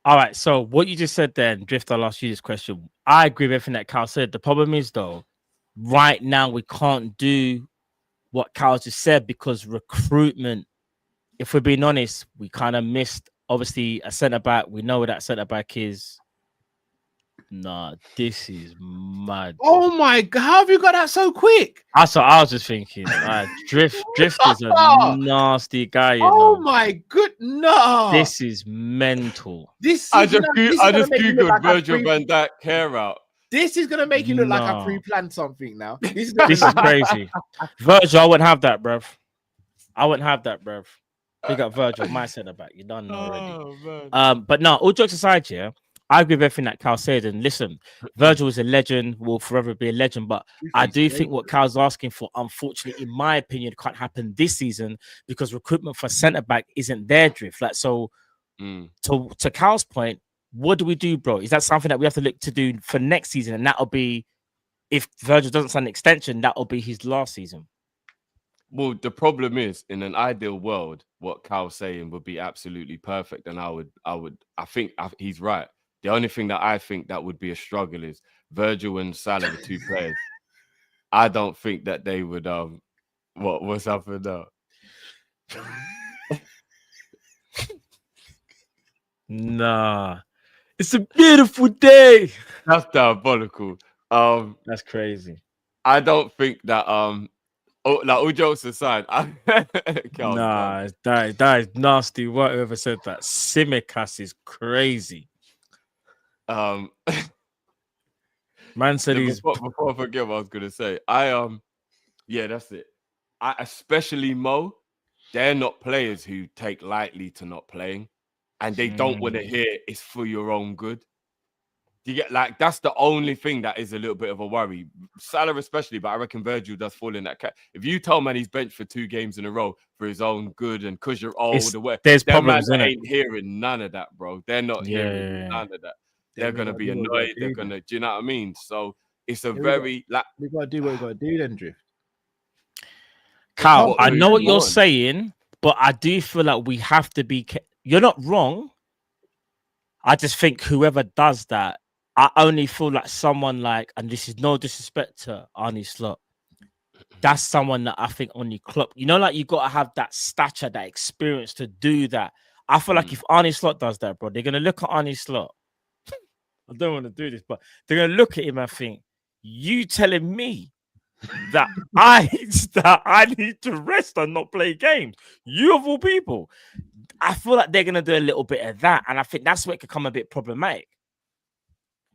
All right. So what you just said then, Drift, I'll ask you this question. I agree with everything that Cal said. The problem is, though, right now we can't do what Cal just said because recruitment, if we're being honest, we kind of missed, obviously, a centre-back. We know where that centre-back is. Nah, this is mad. Oh my God, how have you got that so quick? I was just thinking, Drift is a nasty guy. My good, no. This is mental. I just googled Virgil van Dijk hair out. This is gonna make you look like I pre-planned something now. This is crazy. Virgil, I wouldn't have that, bruv. Big up Virgil, my centre back. You done already. But no, all jokes aside, yeah. I agree with everything that Cal said. And listen, Virgil is a legend, will forever be a legend. But I do think what Cal's asking for, unfortunately, in my opinion, can't happen this season because recruitment for centre-back isn't there, Drift. To Cal's point, what do we do, bro? Is that something that we have to look to do for next season? And that'll be, if Virgil doesn't sign an extension, that'll be his last season. Well, the problem is, in an ideal world, what Cal's saying would be absolutely perfect. And I think he's right. The only thing that I think that would be a struggle is Virgil and Salah, the two players. I don't think that they would what's happened now? Nah. It's a beautiful day. That's diabolical. That's crazy. I don't think that all jokes aside, that is nasty. Whoever said that. Simicast is crazy. Man said before I forget what I was gonna say. That's it. Especially Mo, they're not players who take lightly to not playing, and they don't want to hear it's for your own good. You get that's the only thing that is a little bit of a worry. Salah especially, but I reckon Virgil does fall in that cat. If you tell man he's benched for 2 games in a row for his own good and because you're old, there's problems in it. Ain't hearing none of that, bro. They're not hearing none of that. They're gonna be annoyed. They're gonna, do you know what I mean? So it's a very we gotta do what we gotta do then, Drift. Cal, I know what you're saying, but I do feel like we have to be. You're not wrong. I just think whoever does that, I only feel like someone and this is no disrespect to Arne Slot. That's someone that I think only Klopp. You gotta have that stature, that experience to do that. I feel like if Arne Slot does that, bro, they're gonna look at Arne Slot. I don't want to do this, but they're gonna look at him and think, you telling me that I need to rest and not play games. You of all people. I feel like they're gonna do a little bit of that, and I think that's where it could come a bit problematic.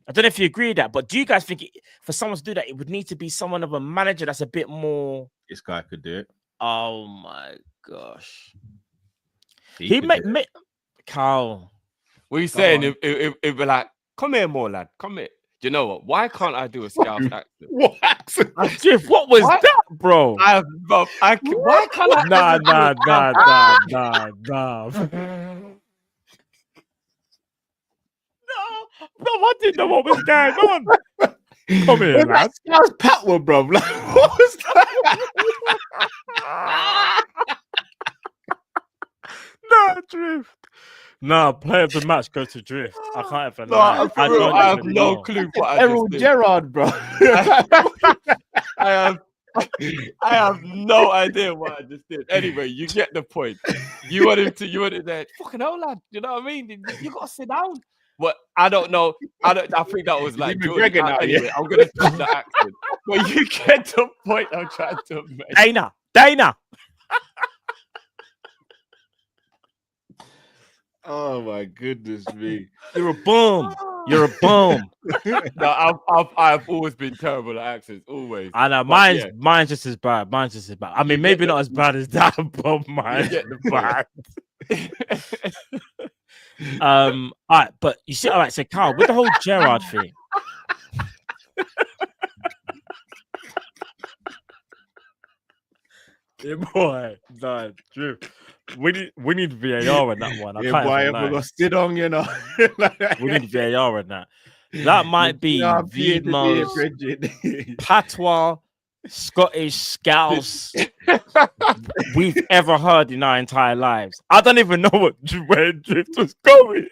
I don't know if you agree with that, but do you guys think for someone to do that, it would need to be someone of a manager that's a bit more? This guy could do it. Oh my gosh, He Carl. What are you saying? If we're like, come here, more lad, come here. Do you know what? Why can't I do a Scouse accent? What accent? Jeff, what was that, bro? Why can't I? Nah. No, I didn't know what was going on. Come here, lad. Scouse Patwa, bro. What was that? No, Drift. No, player of the match goes to Drift. I can't even lie. I have no clue what I just did. Gerrard, bro. I have no idea what I just did. Anyway, you get the point. You wanted that fucking hell, lad. You know what I mean? You gotta sit down. But I don't know. I think that was like Jordan. Anyway, I'm gonna stop the accent. But you get the point I'm trying to make. Dana. Oh my goodness me! You're a bum. No, I've always been terrible at accents, always. I know mine's just as bad. I mean, maybe not as bad as that, but mine's bad. All right, but you see, all right, so Carl, with the whole Gerrard thing. Yeah, boy, no, Drew. We need VAR on that one. I can't boy, even lie. got sit on, you know. We need VAR on that. That might be the most patois Scottish scouse we've ever heard in our entire lives. I don't even know where Drift was going.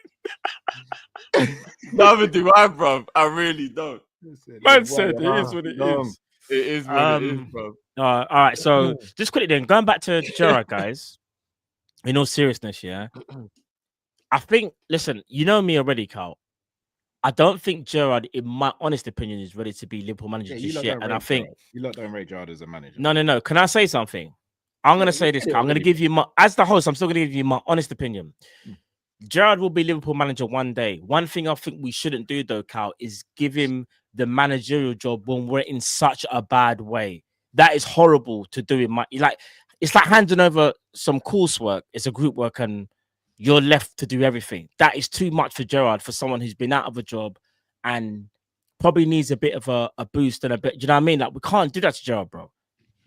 Neither do I, bro. I really don't. Man said it is what it is. It is what it is, bro. All right, so just quickly then, going back to Gerrard, guys. In all seriousness, yeah, I think. Listen, you know me already, Carl. I don't think Gerrard, in my honest opinion, is ready to be Liverpool manager just yet. And I think you lot don't rate Gerrard as a manager. No. Can I say something? I'm gonna say this. I'm gonna give you my, as the host. I'm still gonna give you my honest opinion. Gerrard will be Liverpool manager one day. One thing I think we shouldn't do, though, Cal, is give him the managerial job when we're in such a bad way. That is horrible to do. It's like handing over some coursework. It's a group work, and you're left to do everything. That is too much for Gerrard, for someone who's been out of a job and probably needs a bit of a boost and a bit. Do you know what I mean? Like, we can't do that to Gerrard, bro.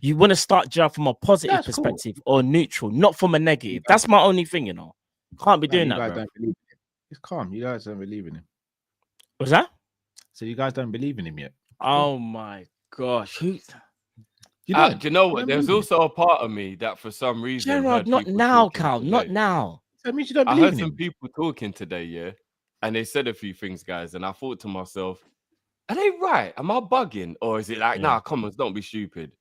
You want to start Gerrard from a positive perspective or neutral, not from a negative. That's my only thing, you know. Can't be doing that, bro. It's calm. You guys don't believe in him. What's that? So you guys don't believe in him yet? Oh my gosh. Do you know what? There's also a part of me that for some reason Gerrard, not now, Cal. Today. Not now. That means you don't believe in him. I heard some people talking today, yeah, and they said a few things, guys, and I thought to myself, are they right? Am I bugging? Or is it like, nah, come on, don't be stupid.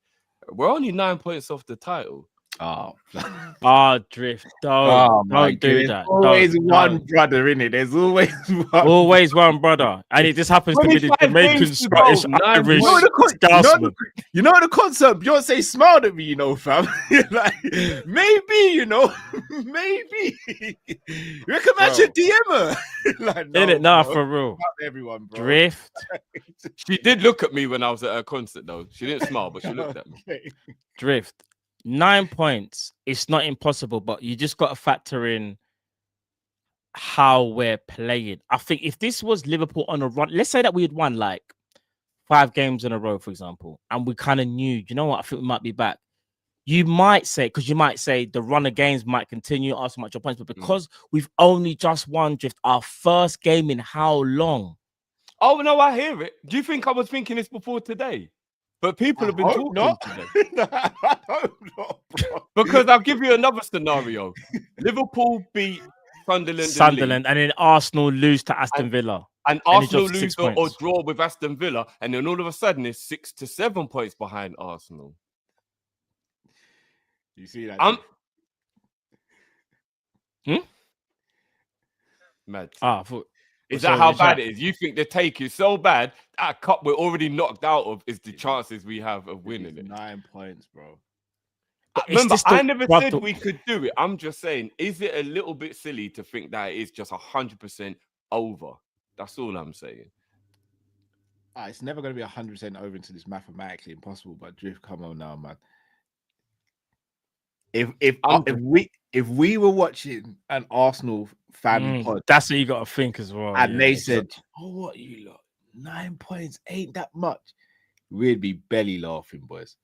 We're only 9 points off the title. Drift. Don't do that. Always one brother in it. There's always one brother, and it just happens to be the Jamaican Scottish Irish. You know the concert. Beyonce smiled at me, you know, fam. Like, maybe, you know, maybe you can match a DM her. Like, no, in it, nah, for real. Not everyone, bro. Drift. She did look at me when I was at her concert, though. She didn't smile, but she looked at me. Drift. 9 points. It's not impossible, but you just got to factor in how we're playing. I think if this was Liverpool on a run, let's say that we had won like 5 games in a row, for example, and we kind of knew, you know what, I think we might be back. You might say, because you might say the run of games might continue, Arsenal might drop points, but because we've only just won, Drift, our first game in how long? Oh, no, I hear it. Do you think I was thinking this before today? But people have been talking today. I hope not, bro. Because I'll give you another scenario. Liverpool beat Sunderland, and then Arsenal lose to Aston Villa. And Arsenal lose or draw with Aston Villa, and then all of a sudden it's 6 to 7 points behind Arsenal. You see that? Mad. Is that how bad it is? You think the take is so bad, that cup we're already knocked out of is the chances we have of winning it. 9 points, bro. Remember, I never said we could do it. I'm just saying, is it a little bit silly to think that it is just 100% over? That's all I'm saying. It's never going to be 100% over until it's mathematically impossible. But Drift, come on now, man. If we were watching an Arsenal fan pod, that's what you got to think as well. And they said, "Oh, what you lot? 9 points ain't that much." We'd be belly laughing, boys.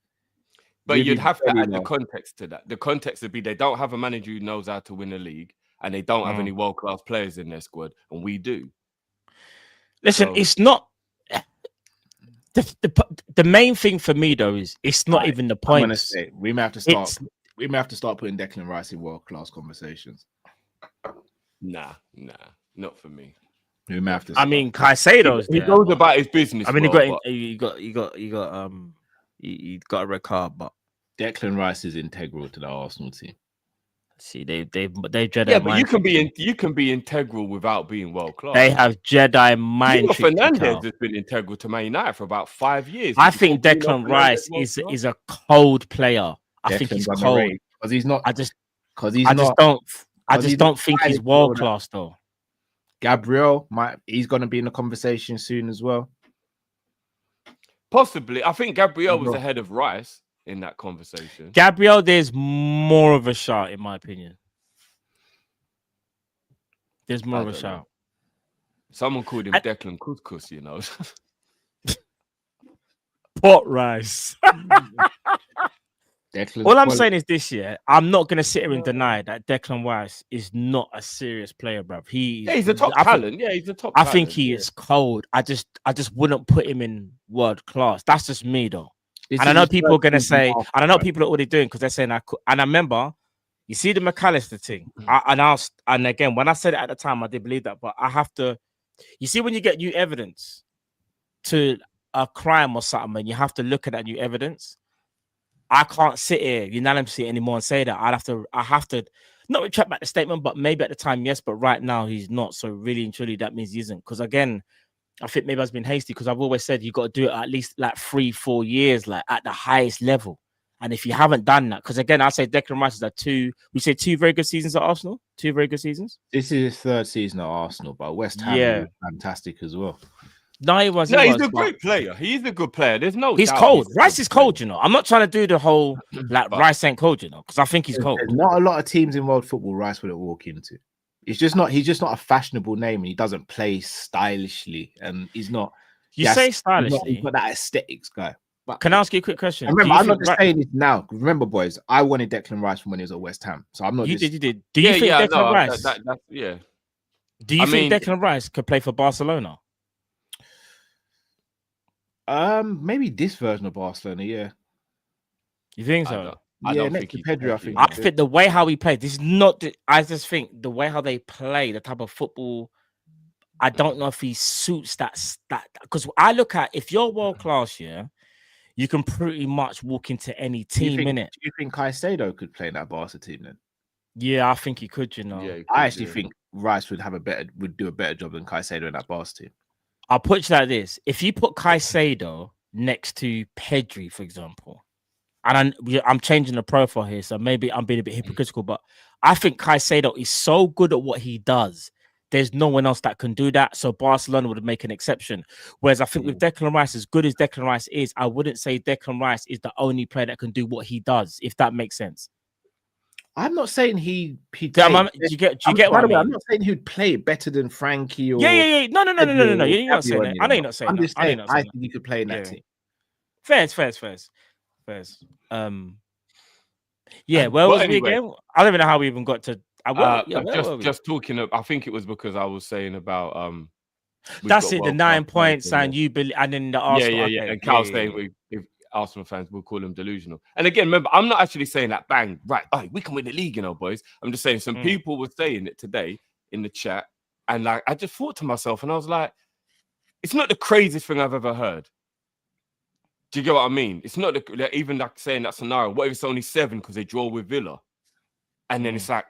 But you'd have to add the context to that. The context would be they don't have a manager who knows how to win a league, and they don't have any world-class players in their squad, and we do. Listen, it's not the main thing for me though is it's not even the point. I'm gonna say we may have to start. We may have to start putting Declan Rice in world-class conversations. Nah, not for me. We may have to. I mean, Caicedo's he goes about his business. I mean, he got a red card, but Declan Rice is integral to the Arsenal team. See, they Jedi. Yeah, but you can be integral without being world class. They have Jedi mind. Fernandes has been integral to Man United for about 5 years. I think Declan Rice is a cold player. I think he's cold because he's not. I just don't think he's world class though. Gabriel he's going to be in the conversation soon as well. Possibly, I think Gabriel was ahead of Rice in that conversation. Gabriel, there's more of a shot in my opinion. There's more of a shout. Someone called him Declan Couscous, you know. Pot rice. All I'm saying is this year, I'm not going to sit here and deny that Declan Rice is not a serious player, bruv. He's a top talent. He's a top I think he is cold. I just wouldn't put him in world class. That's just me, though. And I know people are going to say, and I know people are already doing because they're saying I could. And I remember, you see the McAllister thing. And again, when I said it at the time, I did believe that. But I have to, you see, when you get new evidence to a crime or something, and you have to look at that new evidence, I can't sit here unanimously anymore and say that. I have to not retract back the statement, but maybe at the time, yes, but right now he's not. So really and truly, that means he isn't. Because again, I think maybe I've been hasty because I've always said you got to do it at least like 3-4 years, like at the highest level. And if you haven't done that, because again, I say Declan Rice is two very good seasons at Arsenal, 2 very good seasons. This is his 3rd season at Arsenal, but West Ham was fantastic as well. No, he's a great player. He's a good player. There's no. He's cold. Rice is cold, you know. I'm not trying to do the whole like Rice ain't cold, you know, because I think he's cold. There's not a lot of teams in world football Rice wouldn't walk into. He's just not a fashionable name, and he doesn't play stylishly, and he's not. You say stylishly, he's not that aesthetics guy. But can I ask you a quick question? Remember, I'm not just saying this now. Remember, boys, I wanted Declan Rice from when he was at West Ham, so I'm not. You did. Do you think Declan Rice? Yeah. Do you think Declan Rice could play for Barcelona? Maybe this version of Barcelona, yeah. You think so? I don't think Pedro, I think the way how he played, this is not. I just think the way how they play, the type of football. I don't know if he suits that because I look at if you're world class, yeah, you can pretty much walk into any team in it. Do you think Caicedo could play in that Barca team then? Yeah, I think he could. You know, I actually think Rice would do a better job than Caicedo in that Barca team. I'll put it like this: if you put Caicedo next to Pedri, for example, and I'm changing the profile here, so maybe I'm being a bit hypocritical, but I think Caicedo is so good at what he does. There's no one else that can do that, so Barcelona would make an exception. Whereas I think with Declan Rice, as good as Declan Rice is, I wouldn't say Declan Rice is the only player that can do what he does, if that makes sense. I'm not saying he. Do you get what I mean? I'm not saying he'd play better than Frankie or. Yeah. No. You're not saying that. I know you're not saying that. I'm just saying I think he could play in that team. Fairs. Yeah. Where was we again? I don't even know how we even got to. Just talking. I think it was because I was saying about That's it. The 9 points, and you believe, and then the Arsenal. Yeah. And Carl saying if Arsenal fans will call him delusional. And again, remember, I'm not actually saying that bang, right, we can win the league, you know, boys. I'm just saying some people were saying it today in the chat. And like, I just thought to myself, and I was like, it's not the craziest thing I've ever heard. Do you get what I mean? It's not even like saying that scenario. What if it's only 7 because they draw with Villa? And then it's like,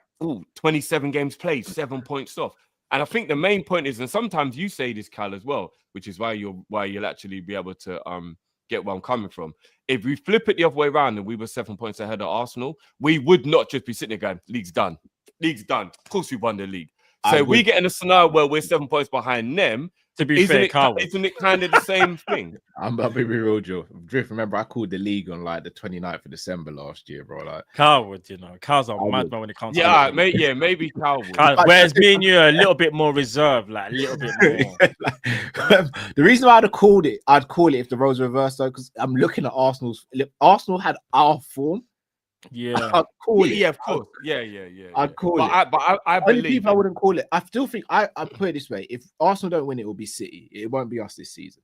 27 games played, 7 points off. And I think the main point is, and sometimes you say this, Cal, as well, which is why you'll actually be able to get where I'm coming from. If we flip it the other way around and we were 7 points ahead of Arsenal, we would not just be sitting there going, league's done. League's done. Of course we won the league. So we get in a scenario where we're 7 points behind them. To be fair, isn't it kind of the same thing? I'm about to be real, Joe. Drift, remember, I called the league on like the 29th of December last year, bro. Like Carl would, you know. Carl's a madman when it comes to maybe Carl would. Whereas me and you are a little bit more reserved, like a little bit more. The reason why I'd call it if the roles were reversed, though, because I'm looking at Arsenal had our form. Yeah, I'd call it. Yeah, of course. Yeah. I'd call it. I believe I wouldn't call it. I still think I put it this way: if Arsenal don't win, it will be City. It won't be us this season.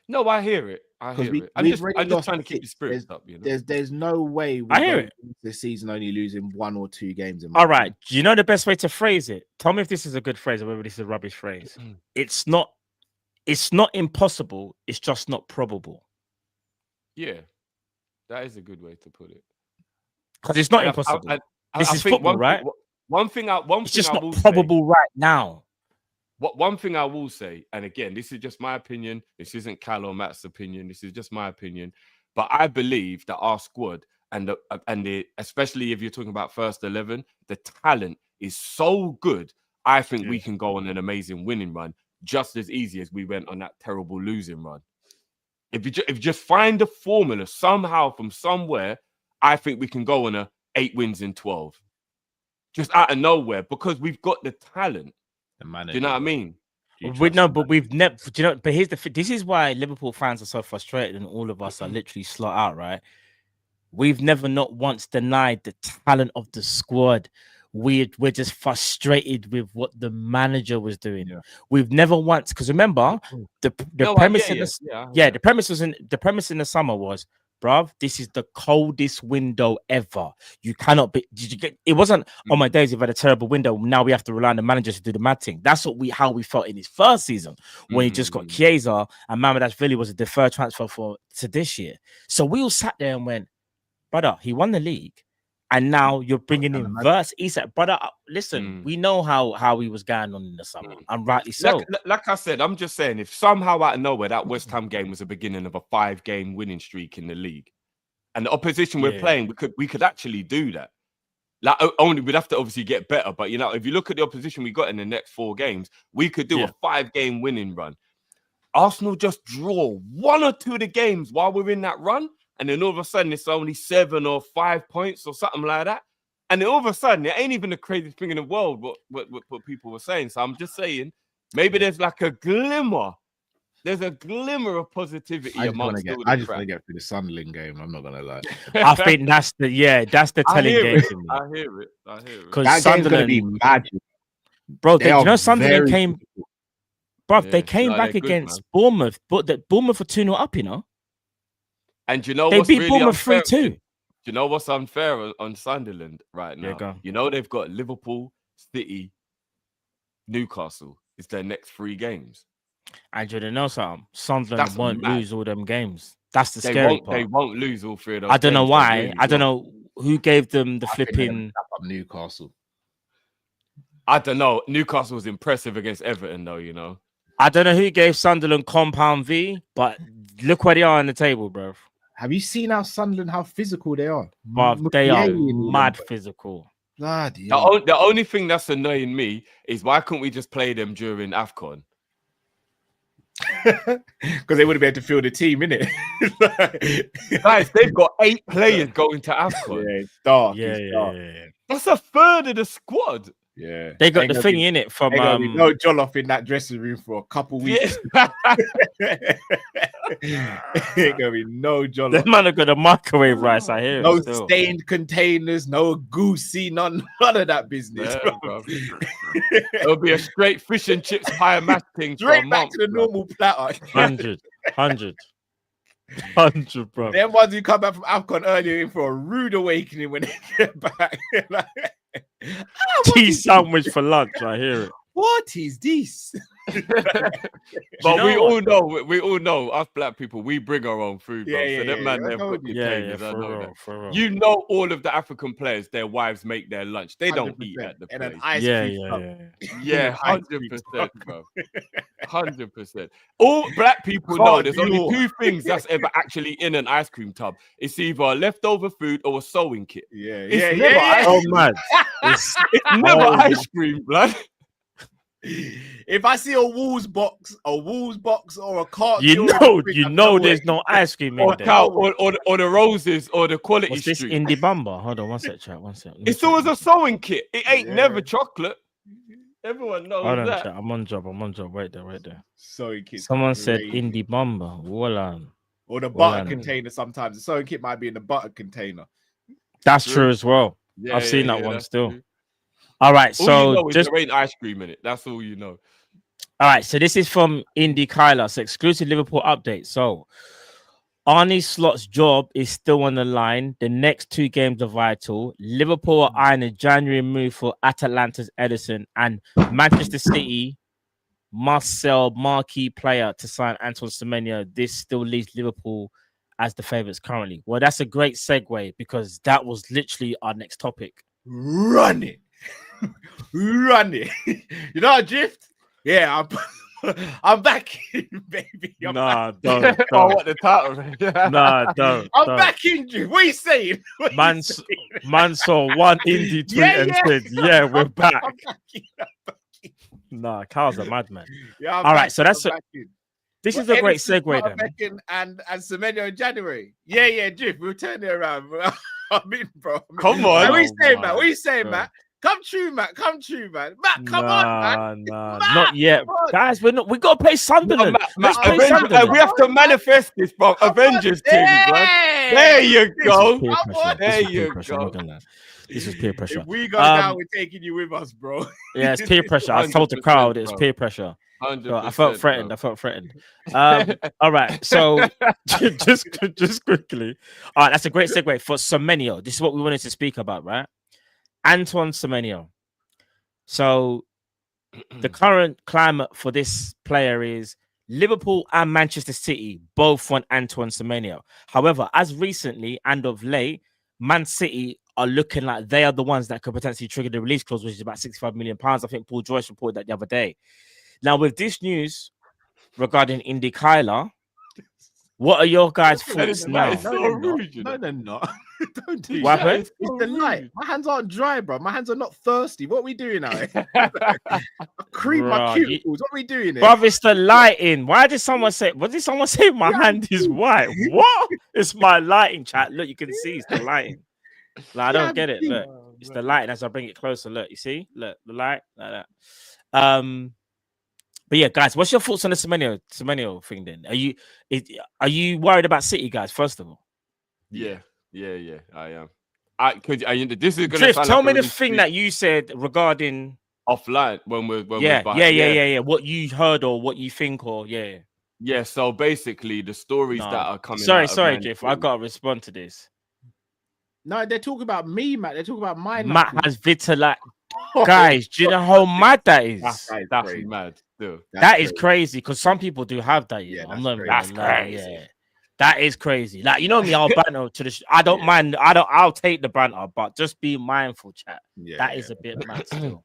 No, I hear it. I'm just trying to keep the spirits up. You know? There's no way I hear it. This season only losing 1 or 2 games. All right. Do you know the best way to phrase it? Tell me if this is a good phrase or whether this is a rubbish phrase. It's not impossible. It's just not probable. Yeah, that is a good way to put it. Because it's not impossible. This is football, right? It's just not probable right now. One thing I will say, and again, this is just my opinion. This isn't Cal or Matt's opinion. This is just my opinion. But I believe that our squad and especially if you're talking about first 11, the talent is so good. I think we can go on an amazing winning run just as easy as we went on that terrible losing run. If you just find the formula somehow from somewhere, I think we can go on a 8 wins in 12. Just out of nowhere, because we've got the talent. The manager. Do you know what I mean? We know, but we've never. Do you know? But here's this is why Liverpool fans are so frustrated, and all of us are literally slot out. Right? We've never not once denied the talent of the squad. We're just frustrated with what the manager was doing. Yeah. We've never once, because remember the premise the premise in the summer was, bruv, this is the coldest window ever. You cannot be. Did you get? It wasn't. Oh my days, we've had a terrible window. Now we have to rely on the manager to do the mad thing. That's how we felt in his first season when he just got Chiesa and Mamardashvili was a deferred transfer to this year. So we all sat there and went, brother, he won the league. And now you're bringing in Wirtz. He said, brother, listen, we know how he was going on in the summer. And rightly so. Like I said, I'm just saying, if somehow out of nowhere that West Ham game was the beginning of a 5-game winning streak in the league, and the opposition we're playing, we could actually do that. Like, only we'd have to obviously get better. But, you know, if you look at the opposition we got in the next 4 games, we could do a 5-game winning run. Arsenal just draw 1 or 2 of the games while we're in that run. And then all of a sudden, it's only 7 or 5 points or something like that. And then all of a sudden, it ain't even the craziest thing in the world, what people were saying. So I'm just saying, maybe there's like a glimmer. There's a glimmer of positivity amongst all the I just want to get through the Sunderland game. I'm not going to lie. I think that's the telling game to me. I hear it. Because that game's going to be magic. Bro, you know, Sunderland came... Bro, they came back against Bournemouth, but Bournemouth were 2-0 up, you know? And you know they what's beat really Bournemouth unfair? 3-2. Do you know what's unfair on Sunderland right now? Yeah, you know they've got Liverpool, City, Newcastle. It's their next 3 games. And you know something? Sunderland won't lose all them games. That's the scary part. They won't lose all 3 of those. I don't know games. why. Really I don't know who gave them the flipping Newcastle. I don't know. Newcastle was impressive against Everton, though. You know. I don't know who gave Sunderland compound V, but look where they are on the table, bro. Have you seen how physical they are? But they are mad physical. Bloody the only thing that's annoying me is why couldn't we just play them during AFCON? Because they would have been able to field the team, innit? Guys, they've got 8 players going to AFCON. Yeah, it's dark. Yeah. That's a third of the squad. Yeah, they got the thing in it from no Jollof in that dressing room for a couple weeks. Ain't gonna be no Jollof. The man have got a microwave rice. I hear no stained containers, no goosey, none of that business. Yeah, bro. It'll be a straight fish and chips pie and mash thing. Straight back to the normal platter. 100, bro. Them ones who come back from AFCON earlier in for a rude awakening when they get back. Tea sandwich for lunch. I hear it. What is this? But we all know, us black people, we bring our own food. Bro. So that man there, for real. You know, all of the African players, their wives make their lunch. They don't eat at the place. Yeah, 100%, bro. 100%. All black people know there's only 2 things that's ever actually in an ice cream tub. It's either a leftover food or a sewing kit. It's never ice cream. Man, it's never ice cream, blood. If I see a Wolves box or a cart, you know there's no ice cream in there. Or the roses or the quality. What's this indie bumper? Hold on, one sec, chat. One sec. It's always a sewing kit. It ain't never chocolate. Everyone knows that. Chat. I'm on job. Right there. Sewing kit. Someone said indie bumper. Wallan. Or the butter container. Sometimes the sewing kit might be in the butter container. That's true as well. I've seen that one still. True. All right, so just there ain't ice cream in it. That's all you know. All right, so this is from Indy Kylas, exclusive Liverpool update. So Arne Slot's job is still on the line. The next 2 games are vital. Liverpool are eyeing a January move for Atalanta's Edison, and Manchester City must sell marquee player to sign Antoine Semenyo. This still leaves Liverpool as the favourites currently. Well, that's a great segue because that was literally our next topic. Run it. You know a drift? Yeah, I'm back in, baby. Don't. Oh, what the title? Don't. I'm back in, drift. What are you saying? Man saw one indie tweet and said, "Yeah, we're back." Nah, Carl's a madman. Yeah, all right, so this is a great segue then. And Semenyo in January. Yeah, drift. We'll turn it around. I'm in, bro. Come on. What are you saying, Matt? Come true, Matt. Come true, man. Matt, come on, man. Nah, Matt, not yet, come on. guys. We got to play Sunderland. Let's play Sunderland. We have to manifest this, bro. Avengers thing, bro. There you go. There you go. This is peer pressure. If we go down, we're taking you with us, bro. Yeah, it's peer pressure. I told the crowd it's peer pressure. So I felt threatened. All right. So just quickly. All right, that's a great segue for Semenyo. This is what we wanted to speak about, right? Antoine Semenyo. So the current climate for this player is Liverpool and Manchester City both want Antoine Semenyo. However, as recently and of late, Man City are looking like they are the ones that could potentially trigger the release clause, which is about £65 million. I think Paul Joyce reported that the other day. Now, with this news regarding Indy Kyler, what are your guys' thoughts now? No, they're not. Don't do what that. happened? It's the light. My hands aren't dry, bro. My hands are not thirsty. What are we doing now? I cream my cuticles. What are we doing here? Bruv, it's the lighting. Why did someone say? What did someone say? My hand is white. What? It's my lighting, chat. Look, you can see it's the lighting. Like, I don't get it. Look, it's the lighting as I bring it closer. Look, you see? Look, the light like that. But yeah, guys, what's your thoughts on the Semenyo thing? Then are you worried about City, guys? First of all, yeah, I am. This is gonna Drift, sound tell like me the thing that you said regarding offline when we're yeah. What you heard or what you think or yeah. So basically, the stories that are coming. Sorry, Drift. I gotta respond to this. No, they're talking about me, Matt. They're talking about my Matt has vitiligo. Guys, do you know how mad that is? That's mad. Dude. That is crazy because some people do have that. Yeah, I'm not. that's crazy. Yeah. That is crazy. Like, you know me, I'll banter to the. I don't mind. I'll take the banter, but just be mindful, chat. That is a bit mad still.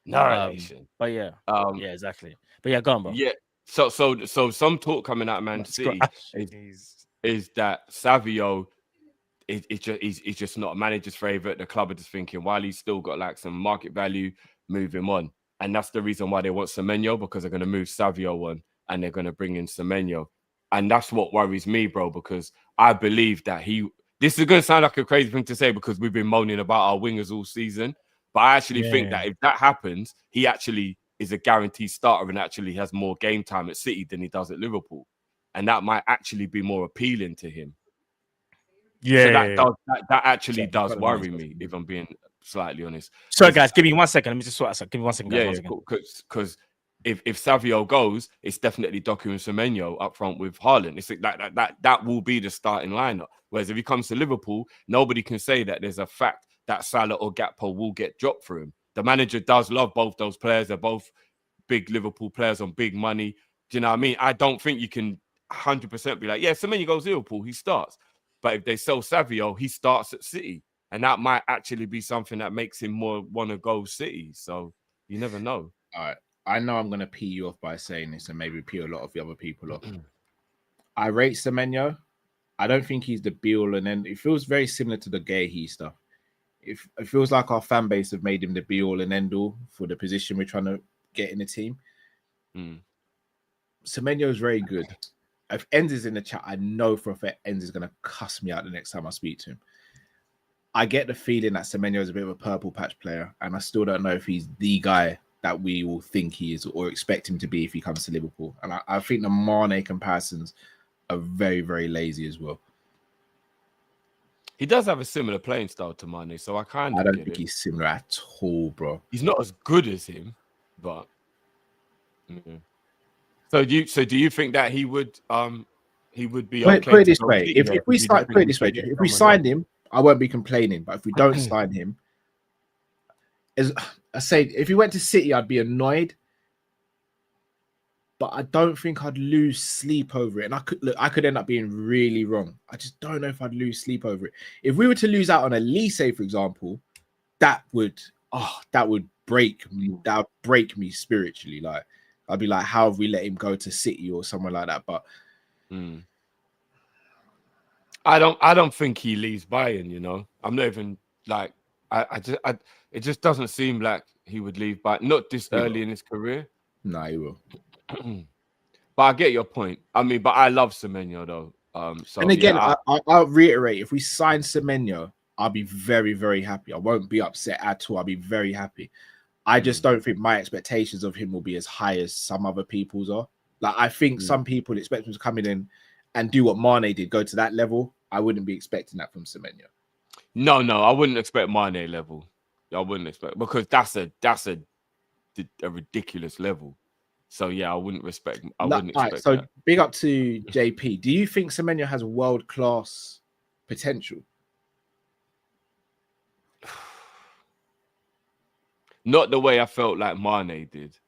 No relation. But yeah, yeah, exactly. But yeah, go on, bro. Yeah. So some talk coming out of Man City is that Savio. He's just not a manager's favorite. The club are just thinking while he's still got like some market value, move him on. And that's the reason why they want Semenyo, because they're going to move Savio on and they're going to bring in Semenyo. And that's what worries me, bro, because I believe that this is going to sound like a crazy thing to say because we've been moaning about our wingers all season. But I actually think that if that happens, he actually is a guaranteed starter and actually has more game time at City than he does at Liverpool. And that might actually be more appealing to him. Yeah, so that actually does worry me, if I'm being slightly honest. Sorry, guys, give me 1 second. Let me just sort this out. Give me 1 second. Guys, because if Savio goes, it's definitely Doku and Semenyo up front with Haaland. It's like that will be the starting lineup. Whereas if he comes to Liverpool, nobody can say that there's a fact that Salah or Gakpo will get dropped for him. The manager does love both those players. They're both big Liverpool players on big money. Do you know what I mean? I don't think you can 100% be like, yeah, Semenyo goes to Liverpool, he starts. But if they sell Savio, he starts at City. And that might actually be something that makes him more want to go City. So you never know. All right. I know I'm going to pee you off by saying this and maybe pee a lot of the other people off. I rate Semenyo. I don't think he's the be-all and end. It feels very similar to the Gay stuff. It feels like our fan base have made him the be-all and end-all for the position we're trying to get in the team. Semenyo is very good. If Enz is in the chat, I know for a fact Enz is going to cuss me out the next time I speak to him. I get the feeling that Semenyo is a bit of a purple patch player, and I still don't know if he's the guy that we will think he is or expect him to be if he comes to Liverpool. And I think the Mane comparisons are very, very lazy as well. He does have a similar playing style to Mane, so I don't think he's similar at all, bro. He's not as good as him, but... So do you think that he would be okay? Put it this way: if we signed him, I won't be complaining. But if we don't sign him, as I say, if he went to City, I'd be annoyed. But I don't think I'd lose sleep over it. And I could end up being really wrong. I just don't know if I'd lose sleep over it. If we were to lose out on Elise, for example, that would break me. That would break me spiritually. Like, I'd be like, how have we let him go to City or somewhere like that? But I don't think he leaves Bayern, you know. I'm not even like it just doesn't seem like he would leave Bayern, not this early in his career. No, he will. But I get your point. I mean, but I love Semenyo though. So, and again, I'll reiterate, if we sign Semenyo, I'll be very, very happy. I won't be upset at all. I'll be very happy. I just don't think my expectations of him will be as high as some other people's are. Like, I think some people expect him to come in and do what Mane did, go to that level. I wouldn't be expecting that from Semenyo. No, I wouldn't expect Mane level. I wouldn't expect, because that's a ridiculous level. So yeah, I wouldn't expect so that. Big up to JP. Do you think Semenyo has world-class potential? Not the way I felt like Mane did.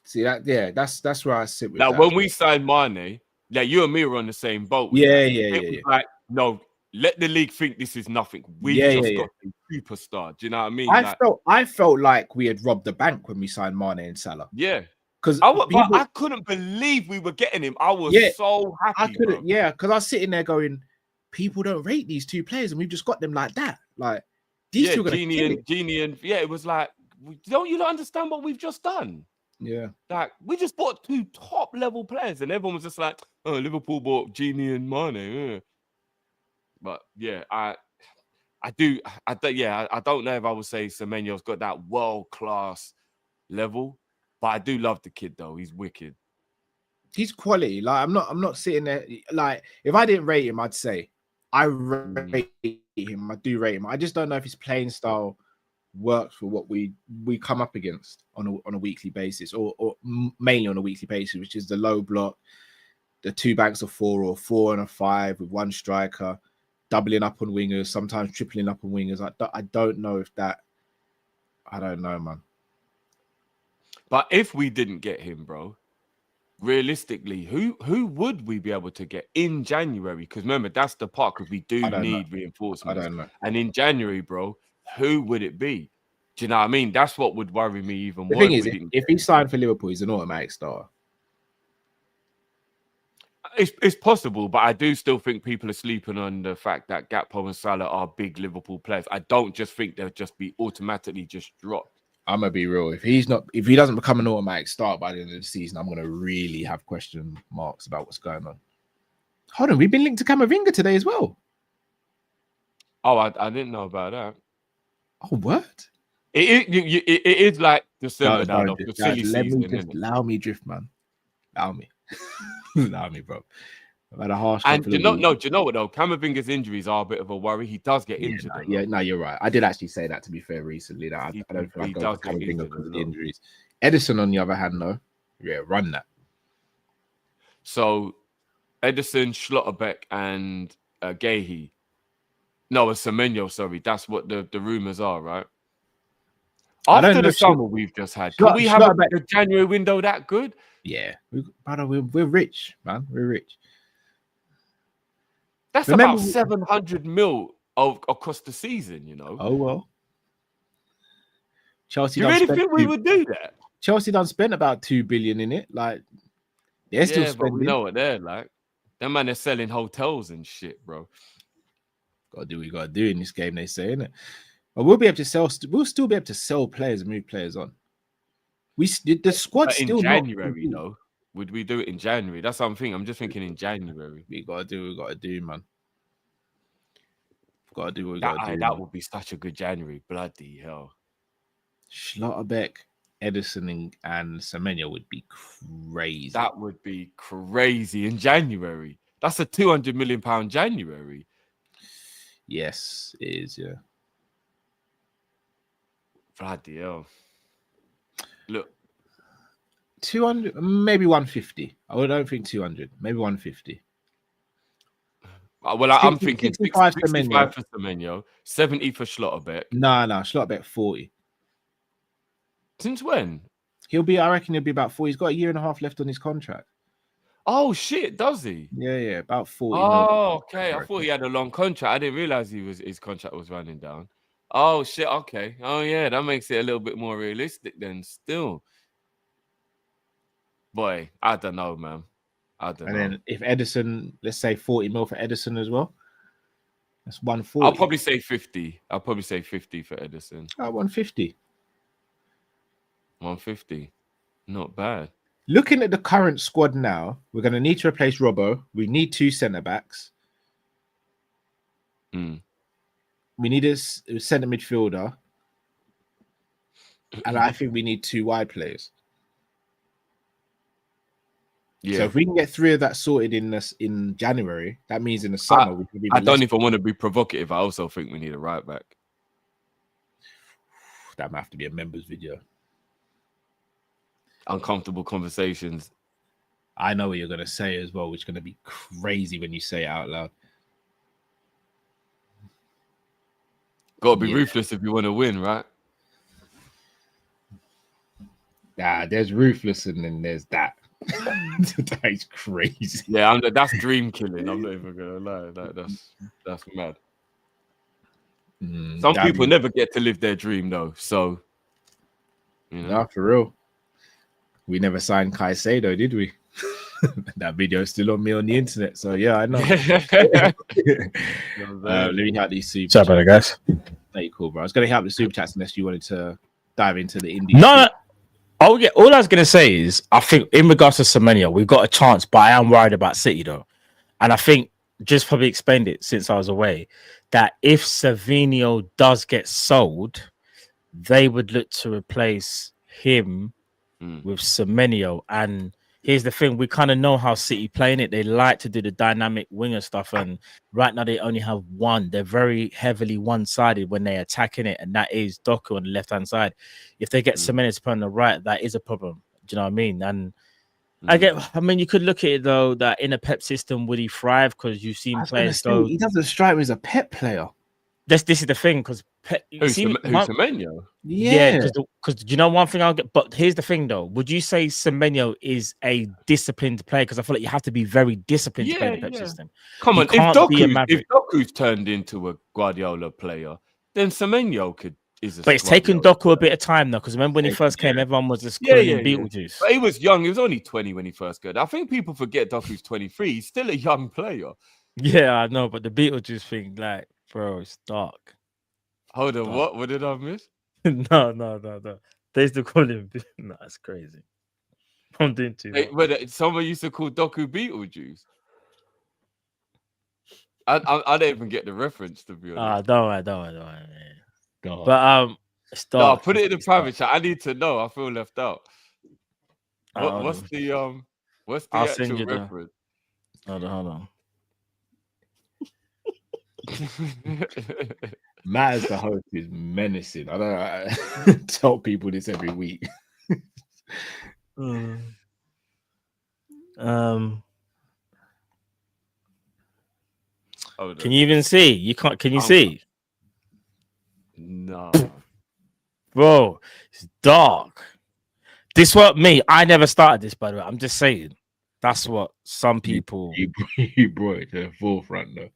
See that? Yeah, that's where I sit with like that. When we signed Mane, like you and me were on the same boat. With Yeah. Like, no, let the league think this is nothing. We've just got a superstar. Do you know what I mean? I felt like we had robbed the bank when we signed Mane and Salah. Yeah, because I couldn't believe we were getting him. I was so happy. I couldn't, because I was sitting there going, people don't rate these two players, and we've just got them like that. Like these two are Genie and it was like, don't you not understand what we've just done? Yeah, like we just bought two top level players, and everyone was just like, "Oh, Liverpool bought Genie and Mane." Yeah. But yeah, I don't know if I would say Semenyo's got that world class level, but I do love the kid though. He's wicked. He's quality. Like I'm not sitting there like, if I didn't rate him, I'd say I rate him. I do rate him. I just don't know if his playing style works for what we come up against on a weekly basis, or mainly on a weekly basis, which is the low block, the two banks of four, or 4 and a 5 with one striker, doubling up on wingers, sometimes tripling up on wingers. I don't know if that. I don't know, man. But if we didn't get him, bro, realistically, who would we be able to get in January? Because remember, that's the part, because we do need reinforcements. I don't know. And in January, bro, who would it be? Do you know what I mean? That's what would worry me even more. The thing is, if he signed for Liverpool, he's an automatic starter. It's possible, but I do still think people are sleeping on the fact that Gakpo and Salah are big Liverpool players. I don't just think they'll just be automatically just dropped. I'm gonna be real. If he doesn't become an automatic start by the end of the season, I'm gonna really have question marks about what's going on. Hold on, we've been linked to Camavinga today as well. Oh, I didn't know about that. Oh, what? It is like December now. Let me just allow me drift, man. Allow me, allow me, bro. I've had a harsh. And do you know what though? Camavinga's injuries are a bit of a worry. He does get injured. No, you're right. I did actually say that, to be fair, recently. That I don't feel like Camavinga because of the injuries. Edison, on the other hand, though, run that. So, Edison, Schlotterbeck, and Gahey. No, it's Semenyo. Sorry, that's what the rumors are, right? After the summer we've just had, can we have a January window that good? Yeah, we're rich, man. We're rich. That's about 700 mil across the season, you know. Oh well. Chelsea. Do you really think we would do that? Chelsea done spent about 2 billion in it. Like they're still spending. But we know what they're like. Them man are selling hotels and shit, bro. Gotta do what you gotta do in this game, they say, innit? But we'll be able to sell. We'll still be able to sell players and move players on. The squad's still in January, though. Would we do it in January? That's what I'm thinking. I'm just thinking in January. We gotta do what we gotta do, man. Gotta do what we gotta do. That would be such a good January. Bloody hell. Schlotterbeck, Edison, and Semenyo would be crazy. That would be crazy in January. That's a £200 million January. Yes, it is, yeah. Bloody hell. Look. 200, maybe 150. I don't think 200, maybe 150. Well, I'm thinking 65 for Semenyo, 70 for Schlotterbeck. No, Schlotterbeck 40. Since when? I reckon he'll be about 40. He's got a year and a half left on his contract. Oh shit, does he? Yeah, about 40. Oh, okay. I thought he had a long contract. I didn't realize his contract was running down. Oh shit, okay. Oh yeah, that makes it a little bit more realistic then still. Boy, I don't know, man. And then if Edison, let's say 40 mil for Edison as well. That's 140. I'll probably say 50. I'll probably say 50 for Edison. 150. 150. Not bad. Looking at the current squad now, we're going to need to replace Robbo. We need 2 centre-backs. We need a centre midfielder, and I think we need 2 wide players. Yeah. So if we can get 3 of that sorted in January, that means in the summer we can be. I don't even want to be provocative. I also think we need a right back. That might have to be a members video. Uncomfortable conversations. I know what you're gonna say as well, which is gonna be crazy when you say it out loud. Got to be ruthless if you want to win, right? There's ruthless, and then there's that. That is crazy. Yeah, that's dream killing. I'm not even gonna lie. That's mad. Some people never get to live their dream though. So, no, for real. We never signed Caicedo, did we? That video is still on me on the internet. So yeah, I know. Let me help these super. Sorry about it, guys. Hey, cool, bro. I was gonna help the super chats unless you wanted to dive into the indie. No. Oh yeah. All I was gonna say is I think in regards to Semenyo, we've got a chance, but I am worried about City though, and I think just probably explained it since I was away that if Semenyo does get sold, they would look to replace him with Semenyo. And here's the thing, we kind of know how City playing it. They like to do the dynamic winger stuff, and right now they only have one. They're very heavily one-sided when they're attacking it, and that is Doku on the left-hand side. If they get Semenyo to play on the right, that is a problem. Do you know what I mean? And I mean, you could look at it though that in a Pep system, would he thrive? Because you've seen players go. He doesn't strike me as a Pep player. This is the thing, because Semenyo? Yeah, because you know one thing I'll get. But here's the thing, though. Would you say Semenyo is a disciplined player? Because I feel like you have to be very disciplined to play the Pep system. Come on, if Doku's turned into a Guardiola player, then Semenyo is. But it's taken Doku a bit of time though, because remember when he first came, everyone was just calling him Beetlejuice. But he was young. He was only 20 when he first got. I think people forget Doku's 23. He's still a young player. Yeah, I know, but the Beetlejuice thing, like, bro, it's dark. Hold on, what? What did I miss? No. They used to call him. No, that's crazy. I'm doing too much. But someone used to call Doku Beetlejuice. I don't even get the reference, to be honest. Don't worry, man. But it's dark. No, put it in the private chat. I need to know. I feel left out. What's the actual reference? Hold on. Matt as the host is menacing. I tell people this every week. Can you even see? You can't. Can you see? No, bro, it's dark. This what me. I never started this, by the way. I'm just saying. That's what some people. You brought it to the forefront, though.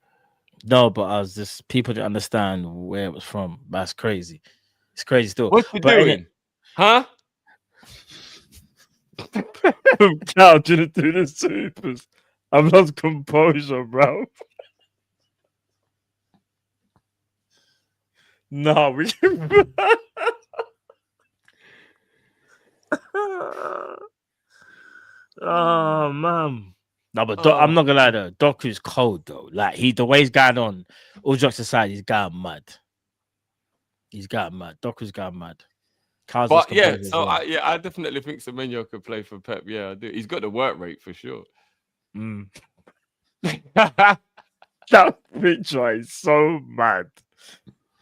No, but I was just people didn't understand where it was from. That's crazy. It's crazy still. What's he doing? Huh? Cal didn't do the supers. I've lost composure, bro. No, we can. Oh man. No, but I'm not gonna lie though. Doku's cold though. Like the way he's going on, all jokes aside, he's going mad. Doku's going mad. But yeah, so well. I definitely think Semenyo could play for Pep. Yeah, I do. He's got the work rate for sure. That picture is so mad.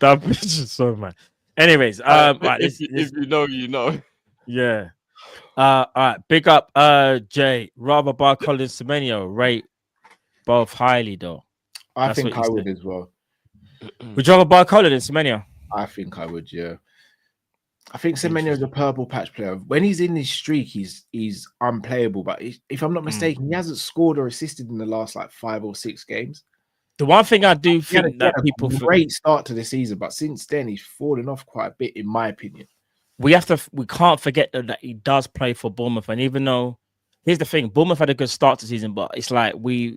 That picture is so mad. Anyways, if you know, you know. Yeah. All right. Big up, Jay. Rather buy Colin Semenyo. Rate both highly though. I think I would as well. Would you rather buy Colin than Semenyo? I think I would. Yeah. I think Semenyo is a purple patch player. When he's in his streak, he's unplayable. But if I'm not mistaken, he hasn't scored or assisted in the last like 5 or 6 games. The one thing I do think that people great start to the season, but since then he's fallen off quite a bit, in my opinion. We can't forget that he does play for Bournemouth, and even though here's the thing, Bournemouth had a good start to the season, but it's like we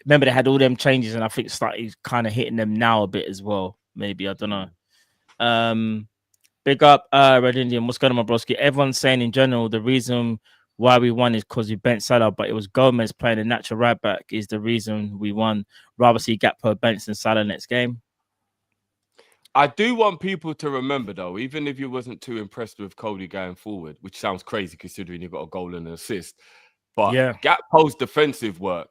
remember they had all them changes, and I think he's kind of hitting them now a bit as well. Maybe I don't know. Big up, Red Indian. What's going on, my broski? Everyone's saying in general the reason why we won is because we bent Salah, but it was Gomez playing a natural right back is the reason we won. Rather see Gakpo bench than Salah next game. I do want people to remember, though, even if you wasn't too impressed with Cody going forward, which sounds crazy considering you got a goal and an assist, but Gakpo's defensive work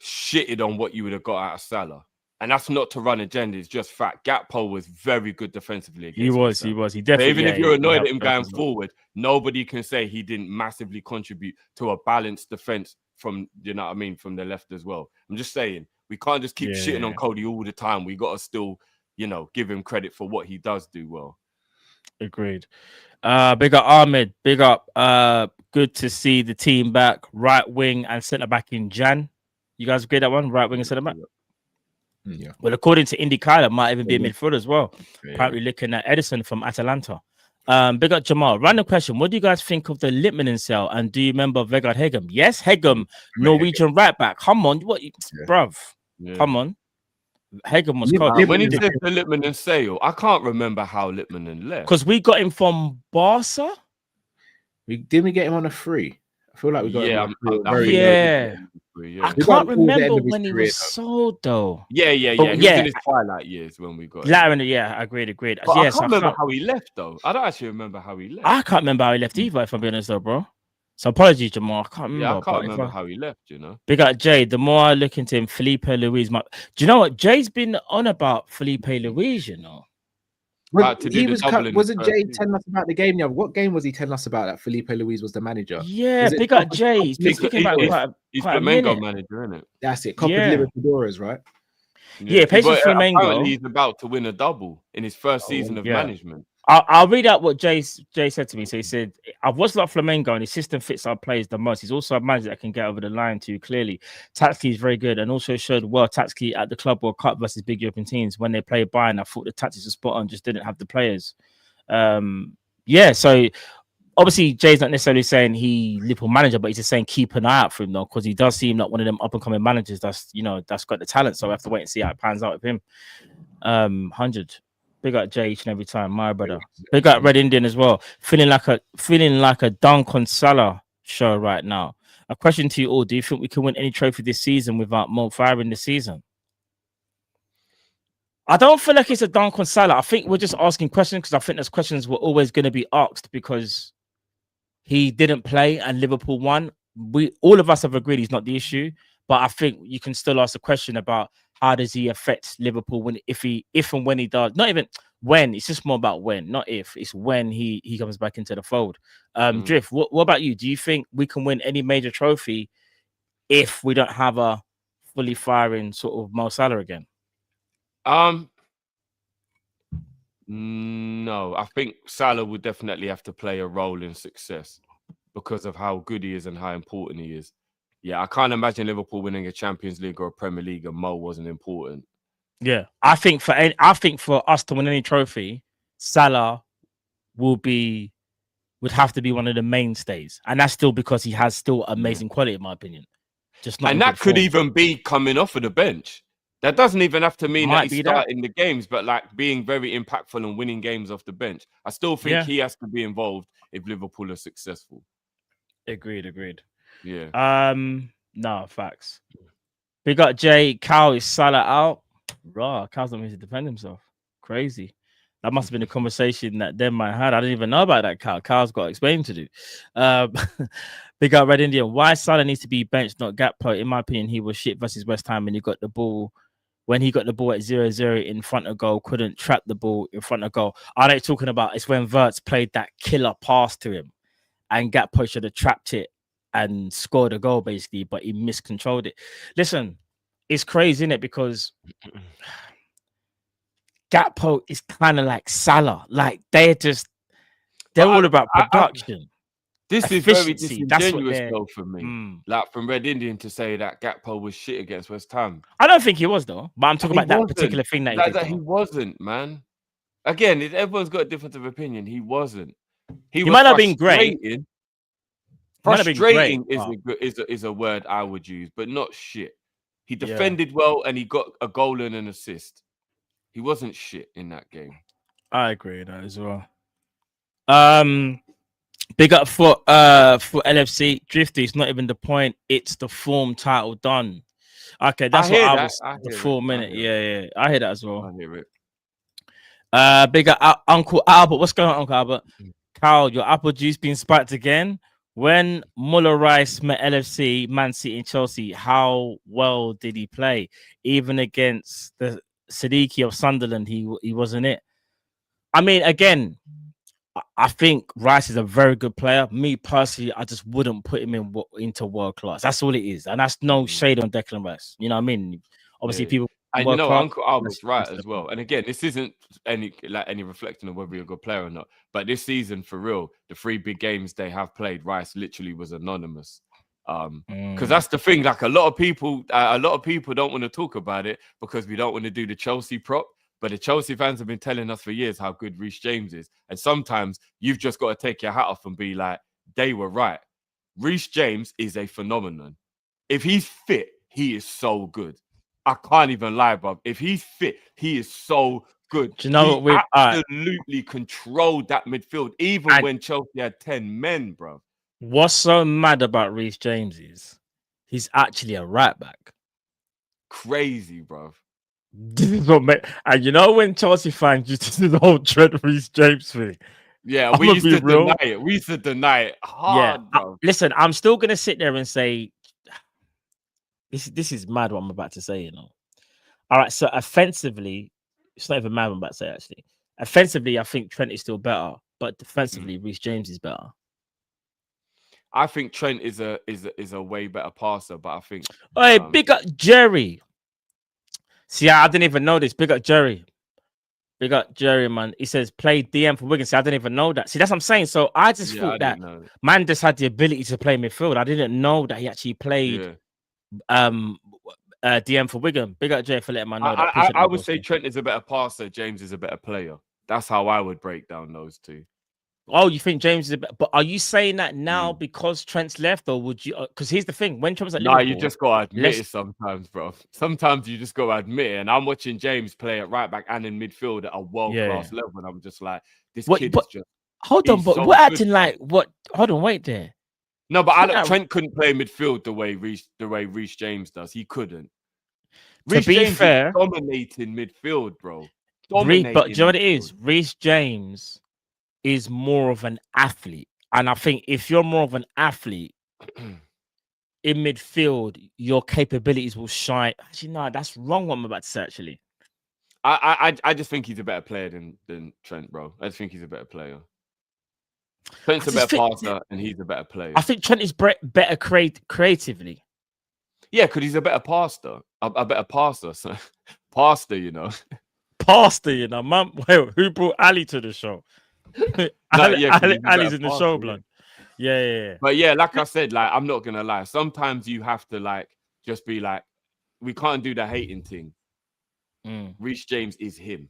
shitted on what you would have got out of Salah. And that's not to run agenda, it's just fact. Gakpo was very good defensively. He was. He definitely. So even if you're annoyed at him going forward, nobody can say he didn't massively contribute to a balanced defense from, you know what I mean, from the left as well. I'm just saying, we can't just keep shitting on Cody all the time. We got to still, you know, give him credit for what he does do well. Agreed. Big up Ahmed. Big up. Good to see the team back. Right wing and centre back in Jan. You guys agree that one? Right wing and centre back. Yeah. Well, according to Indy Kyler, might even be a midfield as well. Apparently looking at Edison from Atalanta. Big up Jamal. Random question. What do you guys think of the Lippmann cell? And do you remember Vegard Hegem? Yes, Hegem, Norwegian right back. Come on. What, bruv? Yeah. Come on. Hegem was cold. When he said the Lippmann and sale, I can't remember how Lippmann left. Because we got him from Barca. Didn't we get him on a free? I feel like we got him on a free. I can't remember when he was sold though. Yeah. He was in his twilight years when we got him. Yeah, agreed. But I can't remember how he left though. I don't actually remember how he left. I can't remember how he left either, if I'm being honest though, bro. So apologies, Jamal. I can't remember. Yeah, I can't remember how he left, you know. Big up Jay. The more I look into him, Felipe Luis. Do you know what? Jay's been on about Felipe Luis, you know. Wasn't Jay telling us about the game? Yeah, what game was he telling us about that Felipe Luis was the manager? Yeah, big up Jay. He's been speaking about he's Flamengo manager, isn't it? That's it. Copa Libertadores, right? Yeah, Patience Flamengo. Apparently he's about to win a double in his first season of management. I'll read out what Jay said to me. So he said, I've watched a lot of Flamengo and his system fits our players the most. He's also a manager that can get over the line too clearly. Tactically, he's very good and also showed well tactically at the Club World Cup versus big European teams. When they played Bayern, I thought the tactics were spot on, just didn't have the players. So obviously Jay's not necessarily saying he Liverpool manager, but he's just saying keep an eye out for him though, because he does seem like one of them up and coming managers that's got the talent. So I have to wait and see how it pans out with him. 100. Big up Jay each and every time, my brother. Big up Red Indian as well. Feeling like a dunk on Salah show right now. A question to you all: do you think we can win any trophy this season without Mo firing this season? I don't feel like it's a dunk on Salah. I think we're just asking questions because I think those questions were always going to be asked because he didn't play and Liverpool won. All of us have agreed he's not the issue, but I think you can still ask a question about how does he affect Liverpool if and when he does. Not even when, it's just more about when, not if. It's when he comes back into the fold. Drift, what about you? Do you think we can win any major trophy if we don't have a fully firing sort of Mo Salah again? No, I think Salah would definitely have to play a role in success because of how good he is and how important he is. Yeah, I can't imagine Liverpool winning a Champions League or a Premier League and Mo wasn't important. Yeah, I think for us to win any trophy, Salah would have to be one of the mainstays, and that's still because he has still amazing quality, in my opinion. Just not, and that could even be coming off of the bench. That doesn't even have to mean that he's starting the games, but like being very impactful and winning games off the bench. I still think he has to be involved if Liverpool are successful. Agreed. Yeah. No, facts. We got Jay. Cal is Salah out. Raw. Cal's not meant to defend himself. Crazy. That must have been a conversation that them might had. I didn't even know about that, Cal. Cal's got explaining to do. Big up Red Indian. Why Salah needs to be benched, not Gakpo? In my opinion, he was shit versus West Ham when he got the ball. When he got the ball at 0-0 in front of goal, couldn't trap the ball in front of goal. I know what you're talking about. It's when Wirtz played that killer pass to him and Gakpo should have trapped it and scored a goal, basically, but he miscontrolled it. Listen, it's crazy, isn't it? Because Gakpo is kind of like Salah. Like, they're all about production. This is very disingenuous, though, for me. Like, from Red Indian to say that Gakpo was shit against West Ham. I don't think he was, though. But I'm talking about that particular thing that he did. He wasn't, man. Again, everyone's got a difference of opinion. He wasn't. He might not have been great. Frustrating is a word I would use, but not shit. He defended well and he got a goal and an assist. He wasn't shit in that game. I agree with that as well. Big up for LFC. Drifty, it's not even the point. It's the form title done. Okay, that's what I was. The 4 minute. Yeah. I hear that as well. I hear it. Big up Uncle Albert. What's going on, Uncle Albert? Carl, your apple juice being spiked again. When Muller Rice met LFC, Man City, and Chelsea, how well did he play? Even against the Siddiqui of Sunderland, he wasn't it. I mean, again, I think Rice is a very good player. Me personally, I just wouldn't put him into world class. That's all it is, and that's no shade on Declan Rice. You know what I mean? Obviously, people. And you know, Uncle Albert's right as well. And again, this isn't any reflection of whether you're a good player or not. But this season, for real, the 3 big games they have played, Rice literally was anonymous. Because that's the thing. Like a lot of people don't want to talk about it because we don't want to do the Chelsea prop. But the Chelsea fans have been telling us for years how good Reece James is. And sometimes you've just got to take your hat off and be like, they were right. Reece James is a phenomenon. If he's fit, he is so good. I can't even lie, bro. If he's fit, he is so good. Do you know he absolutely controlled that midfield, even when Chelsea had 10 men, bro. What's so mad about Reece James is he's actually a right back. Crazy, bro. This is what and you know when Chelsea fans used to do the whole Trent Reece James thing. Yeah, we used to deny it. We used to deny it hard, bro. Listen, I'm still gonna sit there and say this is mad what I'm about to say, you know. All right, so offensively, it's not even mad what I'm about to say, actually. Offensively, I think Trent is still better, but defensively, Reece James is better. I think Trent is a way better passer, but I think hey, big up Jerry. See, I didn't even know this. Big up Jerry. Big up Jerry, man. He says play DM for Wigan. See, I didn't even know that. See, that's what I'm saying. So I just thought that man just had the ability to play midfield. I didn't know that he actually played DM for Wigan. Big up Jerry for letting me know that. I would say Trent is a better passer. James is a better player. That's how I would break down those two. Oh, you think James is a better? But are you saying that now because Trent's left, or would you? Because here's the thing: when Trent's at Liverpool, you just gotta admit it sometimes, bro. Sometimes you just gotta admit it. And I'm watching James play at right back and in midfield at a world class level, and I'm just like, this kid is just. Hold on, but so we're acting like what? Hold on, wait there. No, but Trent couldn't play midfield the way Reece James does. He couldn't. To be fair, dominating midfield, bro. But do you know what it is? Reece James is more of an athlete, and I think if you're more of an athlete in midfield, your capabilities will shine. Actually, no, that's wrong. What I'm about to say, actually, I just think he's a better player than Trent, bro. I just think he's a better player. Trent's a better passer, and he's a better player. I think Trent is better creatively. Yeah, because he's a better passer. A better passer. So, pastor, you know. Pastor, you know. Man, who brought Ali to the show? Ali's in the show, blood. Yeah. But yeah, like I said, like I'm not gonna lie. Sometimes you have to like just be like, we can't do the hating thing. Reece James is him.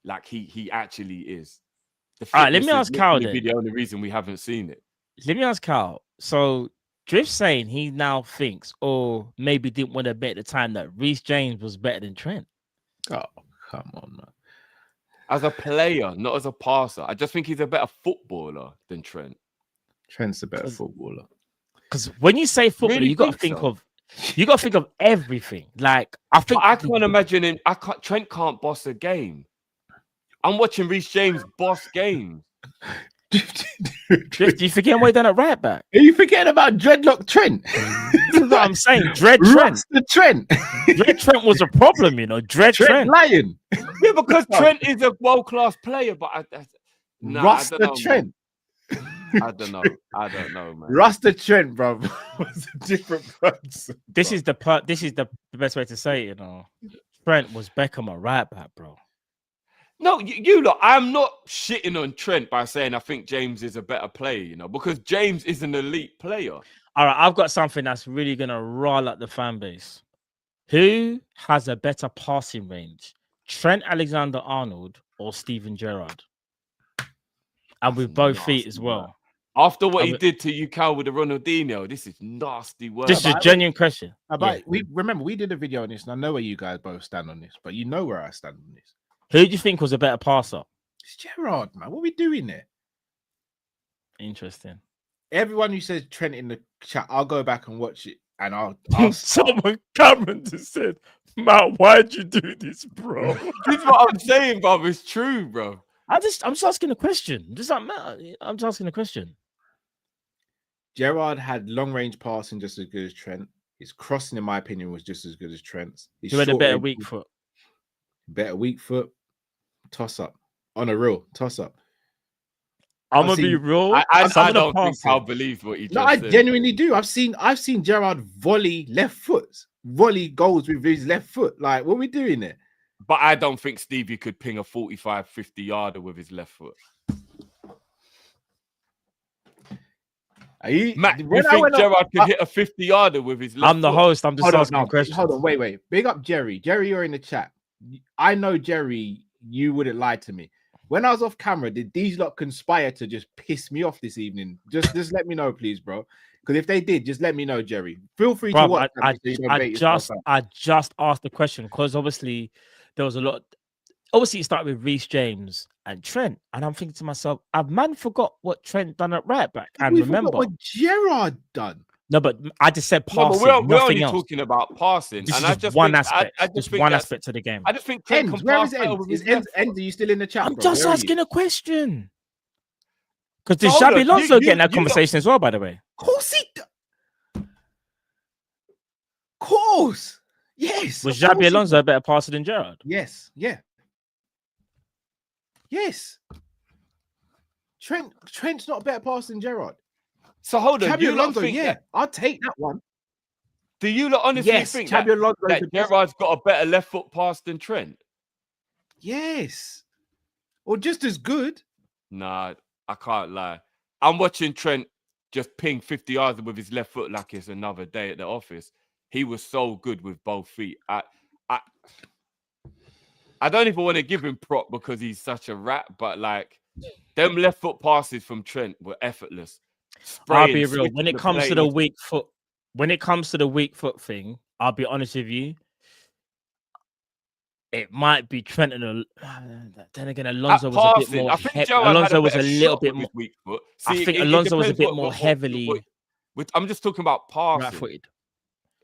Like he actually is. All right, let me ask Carl. Be the only reason we haven't seen it. Let me ask Carl. So Drift's saying he now thinks, or maybe didn't want to bet at the time, that Reece James was better than Trent. Oh, come on, man. As a player, not as a passer. I just think he's a better footballer than Trent. Trent's a better footballer. Because when you say footballer, really you got to think of everything. Like I can't imagine him. Trent can't boss a game. I'm watching Reece James boss games. Drift, you forgetting what he done at right back? Are you forgetting about Dreadlock Trent? That's what I'm saying. Dread Trent. Dread Trent was a problem, you know. Dread Trent. Lion. Yeah, because Trent is a world-class player, but Rasta Trent. I don't know, man. Rasta Trent, bro, was a different person. This is the best way to say it, you know. Trent was Beckham a right back, bro. No, you look, I'm not shitting on Trent by saying I think James is a better player, you know, because James is an elite player. All right, I've got something that's really going to rile up the fan base. Who has a better passing range, Trent Alexander-Arnold or Steven Gerrard? And with both feet as well. After what he did to you, Cal, with the Ronaldinho, this is nasty work. This is a genuine question. We did a video on this, and I know where you guys both stand on this, but you know where I stand on this. Who do you think was a better passer? It's Gerrard, man. What are we doing there? Interesting. Everyone who says Trent in the chat, I'll go back and watch it and I'll Someone Cameron just said, Matt, why'd you do this, bro? This is what I'm saying, bro. It's true, bro. I'm just asking a question. Just like Matt, I'm just asking a question. Gerrard had long range passing just as good as Trent. His crossing, in my opinion, was just as good as Trent's. He had a better weak foot. Better weak foot. Toss up. On a real toss up. I'm gonna be real. I don't think I'll believe what he just said. I genuinely do. I've seen Gerrard volley left foot, volley goals with his left foot. Like, what are we doing there? But I don't think Stevie could ping a 45, 50 yarder with his left foot. Matt, you think Gerrard could hit a 50 yarder with his left foot? I'm the host. I'm just asking questions. Hold on, wait. Big up Jerry. Jerry, you're in the chat. I know, Jerry, you wouldn't lie to me. When I was off camera, did these lot conspire to just piss me off this evening? Just let me know, please, bro. Because if they did, just let me know, Jerry. Feel free to watch. I just asked the question because obviously there was a lot. Obviously, it started with Reece James and Trent, and I'm thinking to myself, I've forgot what Trent done at right back. And remember what Gerrard done. No, but I just said passing. No, we're only talking about passing. This is just one aspect. Just one aspect of the game. I just think Trent can pass better with his left foot. Are you still in the chat? I'm just asking a question. Because did Xabi Alonso get in that conversation as well, by the way? Of course he does. Of course. Yes. Was Xabi Alonso a better passer than Gerrard? Yes. Yeah. Yes. Trent's not a better passer than Gerrard. So hold on, Xabi Alonso, I'll take that one. Do you honestly think that Gerrard's got a better left foot pass than Trent? Yes. Or just as good. Nah, I can't lie. I'm watching Trent just ping 50 yards with his left foot like it's another day at the office. He was so good with both feet. I don't even want to give him prop because he's such a rat, but like them left foot passes from Trent were effortless. I'll be real. When it comes to the weak foot thing, I'll be honest with you. It might be Trent and then again, Alonso was a bit more. Alonso was a little bit more weak foot. I think Alonso was a bit more heavily. I'm just talking about passing. Right-footed.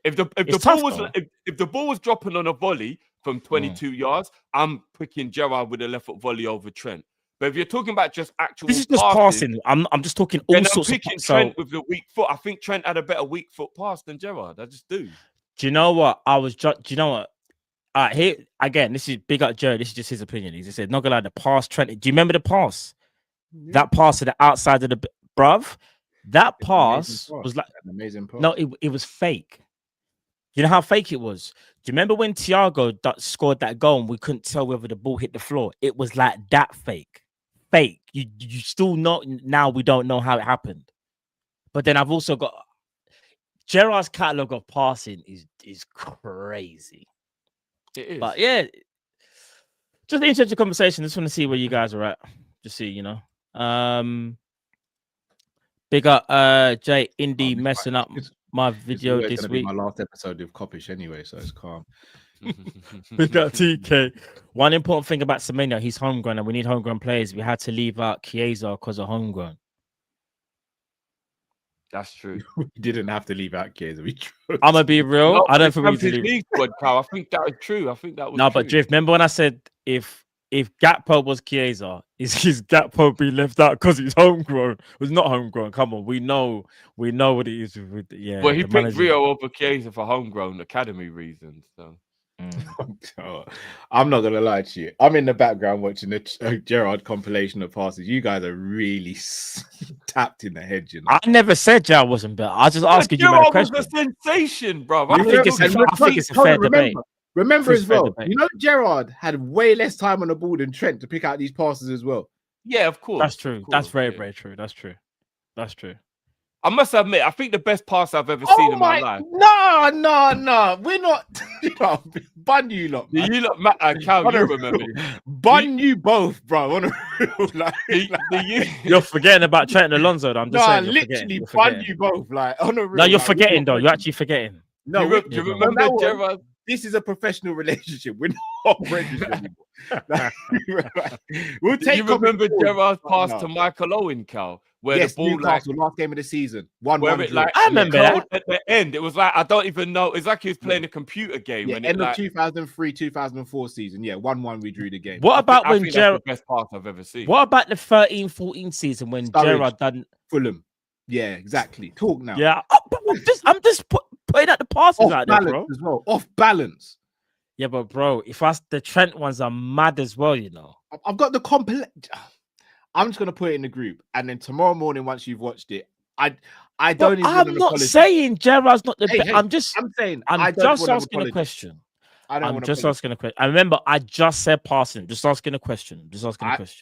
If the ball was dropping on a volley from 22 yards, I'm picking Gerrard with a left foot volley over Trent. But if you're talking about just actual, this is just passing. I'm just talking all sorts. I'm picking Trent with the weak foot. I think Trent had a better weak foot pass than Gerrard. I just do. Do you know what? Do you know what? Here again. This is big up Joe. This is just his opinion. He said, "Not gonna lie, the pass Trent. Do you remember the pass? Yeah. That pass to the outside of the bruv. That pass was like an amazing pass. No, it was fake. You know how fake it was? Do you remember when Thiago scored that goal and we couldn't tell whether the ball hit the floor? It was like that fake. You still not now. We don't know how it happened. But then I've also got Gerrard's catalogue of passing is crazy. It is. But yeah, just an interesting conversation. Just want to see where you guys are at. Just see, you know. Big up Jay Indy messing up my video this week. My last episode of Kopish anyway, so it's calm. Big up TK. One important thing about Semenyo, he's homegrown and we need homegrown players. We had to leave out Chiesa because of homegrown. That's true. We didn't have to leave out Chiesa. I'm gonna be real. No, I don't think we need to leave. I think that was true. I think that was no, true. But Drift, remember when I said if Gakpo was Chiesa, is Gakpo be left out because he's homegrown? It was not homegrown. Come on, we know what it is with yeah. Well, he picked Rio over Chiesa for homegrown academy reasons. So I'm not gonna lie to you. I'm in the background watching the Gerrard compilation of passes. You guys are really tapped in the head, you know. I never said Gerrard wasn't better. I was just asking you a question. Was a sensation, bro. I think it's a fair debate. Remember as well, you know, Gerrard had way less time on the ball than Trent to pick out these passes as well. Yeah, of course. That's true. That's very, very true. That's true. That's true. I must admit, I think the best pass I've ever seen in my life. No. We're not. Bun you lot. Man. You lot, Cal, you remember. Bun you both, bro. On a real, you're forgetting about Trent and Alonso. I'm just saying. Literally, bun you both. Like, on a real, no, you're forgetting, though. You're actually forgetting. No, do you remember Gerrard? This is a professional relationship. We're not registered anymore. We'll take. You remember Gerrard's pass to Michael Owen, Cal? where the ball Newcastle, last game of the season, 1-1 draw. I remember that. At the end, it was like I don't even know. It's like he was playing a computer game. Yeah, and end of 2003-2004 season. Yeah, 1-1 we drew the game. What about when Gerrard? That's the best pass I've ever seen. What about the 13-14 season when Gerrard done Fulham? Yeah, exactly. Talk now. Yeah, I'm just putting out the passes out there, bro. As well, off balance. Yeah, but bro, the Trent ones are mad as well, you know. I've got the I'm just gonna put it in the group, and then tomorrow morning, once you've watched it, I don't. Even I'm not saying Gerrard's not the best. I'm saying I'm just asking a question. I'm just asking a question. I remember I just said passing. Just asking a question.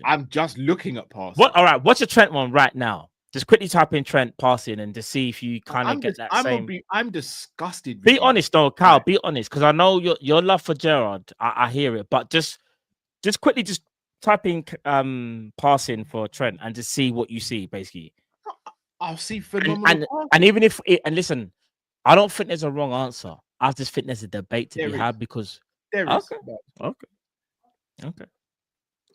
I'm just looking at passing. What? All right. What's your Trent one right now? Just quickly type in Trent passing and to see if you kind of get that same. I'm disgusted. Be honest though, Kyle. Right. Be honest, because I know your love for Gerrard. I hear it, but just quickly type in passing for Trent and just see what you see. Basically, I'll see phenomenal. And even if listen, I don't think there's a wrong answer. I just think there's a debate to be had because there is. Okay.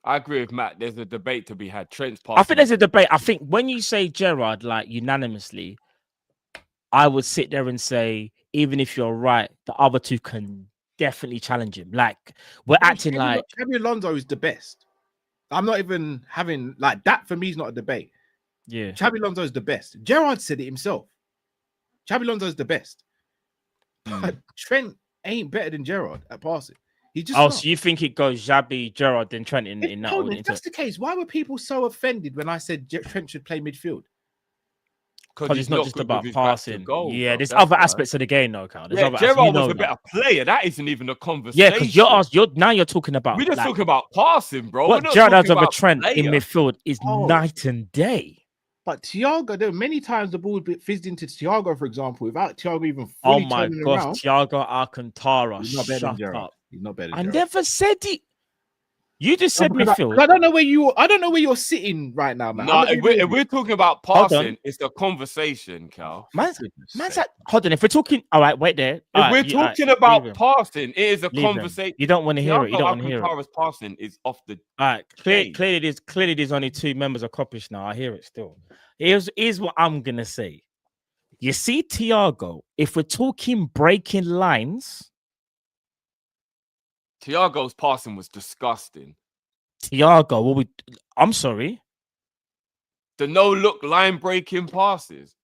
I agree with Matt. There's a debate to be had. Trent's passing. I think there's a debate. I think when you say Gerrard, like unanimously, I would sit there and say, even if you're right, the other two can definitely challenge him. Like we're acting like Xabi Alonso is the best. I'm not even having like that. For me, is not a debate. Yeah, Xabi Alonso is the best. Gerrard said it himself. Xabi Alonso is the best. But Trent ain't better than Gerrard at passing. He just so you think it goes Xabi, Gerrard, then Trent in that order? If that's the case, why were people so offended when I said Trent should play midfield? Because it's not just about passing. Goal, yeah, bro. there's other aspects of the game, though, Carl. Gerrard was a better player. That isn't even a conversation. Yeah, because you're talking about. We're just talking about passing, bro. What Gerrard has over Trent in midfield is night and day. But Thiago, there were many times the ball fizzed into Thiago, for example, without Thiago even fully turning around. Thiago Alcantara, he's not better shut than Gerrard. up. He's not better than I Gerrard. never said it. You just said midfield. I don't know where you're sitting right now, man. No, if we're talking about passing, it's the conversation, Cal. Man's hold on. If we're talking, all right, wait there. If we're talking about passing, it is a conversation. You don't want to hear it. You don't want to hear it. Passing is off the. All right, clearly there's only two members of Kopish now. I hear it still. Here's what I'm gonna say. You see, Thiago, if we're talking breaking lines. Thiago's passing was disgusting. Thiago, I'm sorry. The no-look line-breaking passes.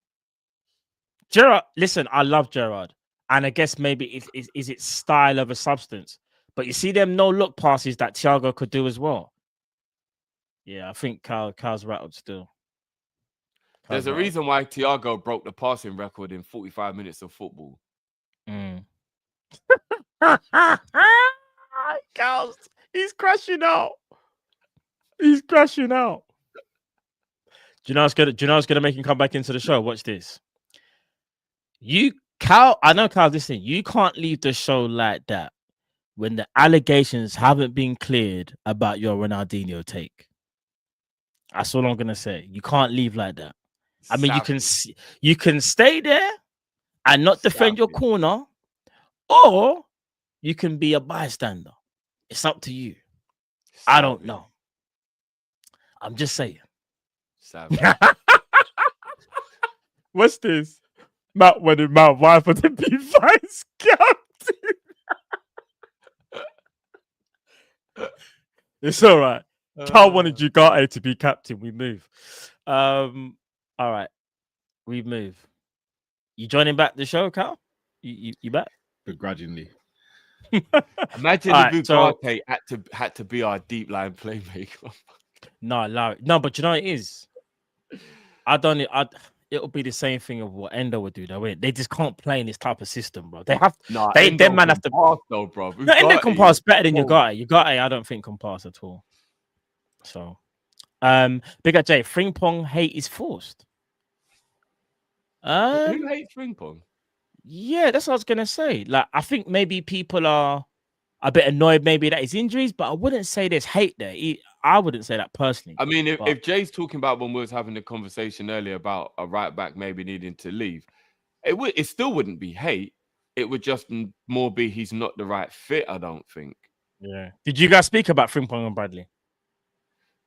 Gerrard, listen, I love Gerrard. And I guess maybe is it style over substance. But you see them no-look passes that Thiago could do as well. Yeah, I think Kyle's rattled still. There's a reason why Thiago broke the passing record in 45 minutes of football. He's crashing out. He's crashing out. Do you know what's gonna make him come back into the show? Watch this. I know Carl, listen, you can't leave the show like that when the allegations haven't been cleared about your Ronaldinho take. That's all I'm gonna say. You can't leave like that. I mean, you can stay there and not defend your corner, or you can be a bystander. It's up to you. I don't know. I'm just saying. What's this? Matt wanted my wife to be vice captain. It's all right. Carl wanted Ugarte to be captain. We move. All right. We move. You joining back the show, Carl? You back? Begrudgingly. Imagine if Ugarte had to be our deep line playmaker. No, but you know what it is. It'll be the same thing of what Endo would do. They just can't play in this type of system, bro. They have. Them man have to pass though, bro. No, Endo can pass better than Ugarte. Ugarte, I don't think can pass at all. So, Big up Jay. Frimpong hate is forced. Who hates Frimpong? Yeah, that's what I was gonna say. Like, I think maybe people are a bit annoyed, maybe that his injuries, but I wouldn't say there's hate there. I wouldn't say that personally. I mean, if Jay's talking about when we was having the conversation earlier about a right back maybe needing to leave, it still wouldn't be hate. It would just more be he's not the right fit. I don't think. Yeah. Did you guys speak about Frimpong and Bradley?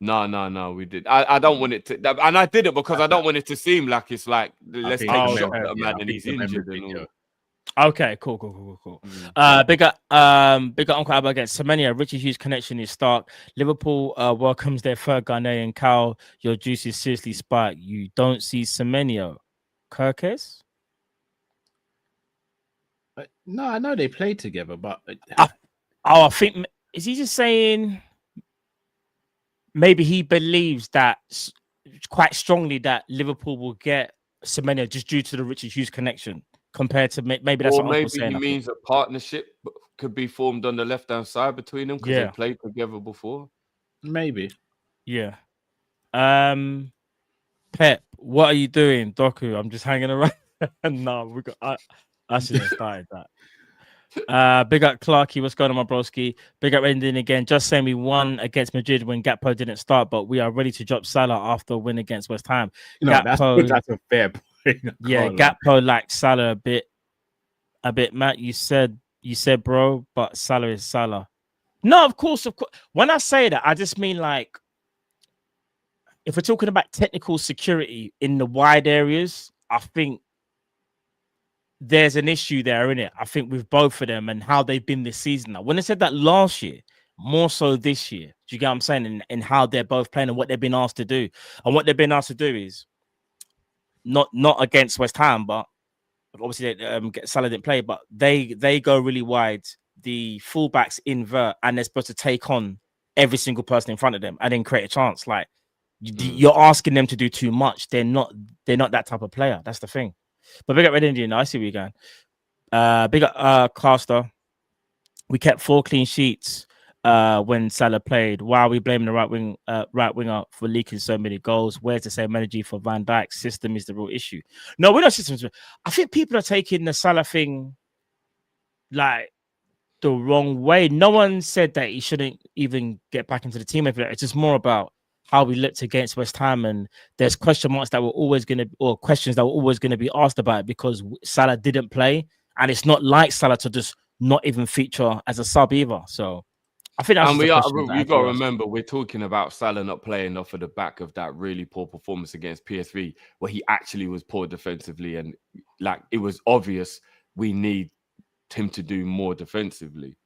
No, we did. I don't want it to, and I did it because I don't want it to seem like it's like let's take a shot at a man and he's injured and all. Okay, cool. Big up Uncle Abba against Semenyo. Richie Hughes connection is stark. Liverpool welcomes their third Ghanaian cow. Your juice is seriously spiked. You don't see Semenyo. Kirkes? No, I know they played together, but I think is he just saying maybe he believes that quite strongly that Liverpool will get Semenyo just due to the Richie Hughes connection. Compared to maybe that's or what maybe saying, he means a partnership could be formed on the left-hand side between them because they played together before. Maybe. Yeah. Pep, what are you doing, Doku? I'm just hanging around. No, we got. I should have started that. Big up Clarky, what's going on, my broski? Big up ending again. Just saying we won against Madrid when Gakpo didn't start, but we are ready to drop Salah after a win against West Ham. No, Gakpo, that's a fair point. Yeah, Gakpo likes Salah a bit. Matt, you said bro, but Salah is Salah. No, of course. When I say that, I just mean like if we're talking about technical security in the wide areas, I think there's an issue there in it. I think with both of them and how they've been this season. Now, when I said that last year, more so this year, do you get what I'm saying? In how they're both playing and what they've been asked to do. And what they've been asked to do is not against West Ham, but obviously Salah didn't play, but they go really wide. The fullbacks invert and they're supposed to take on every single person in front of them and then create a chance. Like you're asking them to do too much. They're not that type of player. That's the thing. But big up Red Indian. I see where you're going. Big up Caster. We kept 4 clean sheets when Salah played. Why are we blaming the right winger for leaking so many goals? Where's the same energy for Van Dijk? System is the real issue. No, we're not systems. I think people are taking the Salah thing like the wrong way. No one said that he shouldn't even get back into the team. It's just more about how we looked against West Ham, and there's question marks that were always going to, or questions that were always going to be asked about it because Salah didn't play, and it's not like Salah to just not even feature as a sub either. So I think that's and we got to remember we're talking about Salah not playing off of the back of that really poor performance against PSV, where he actually was poor defensively, and like it was obvious we need him to do more defensively.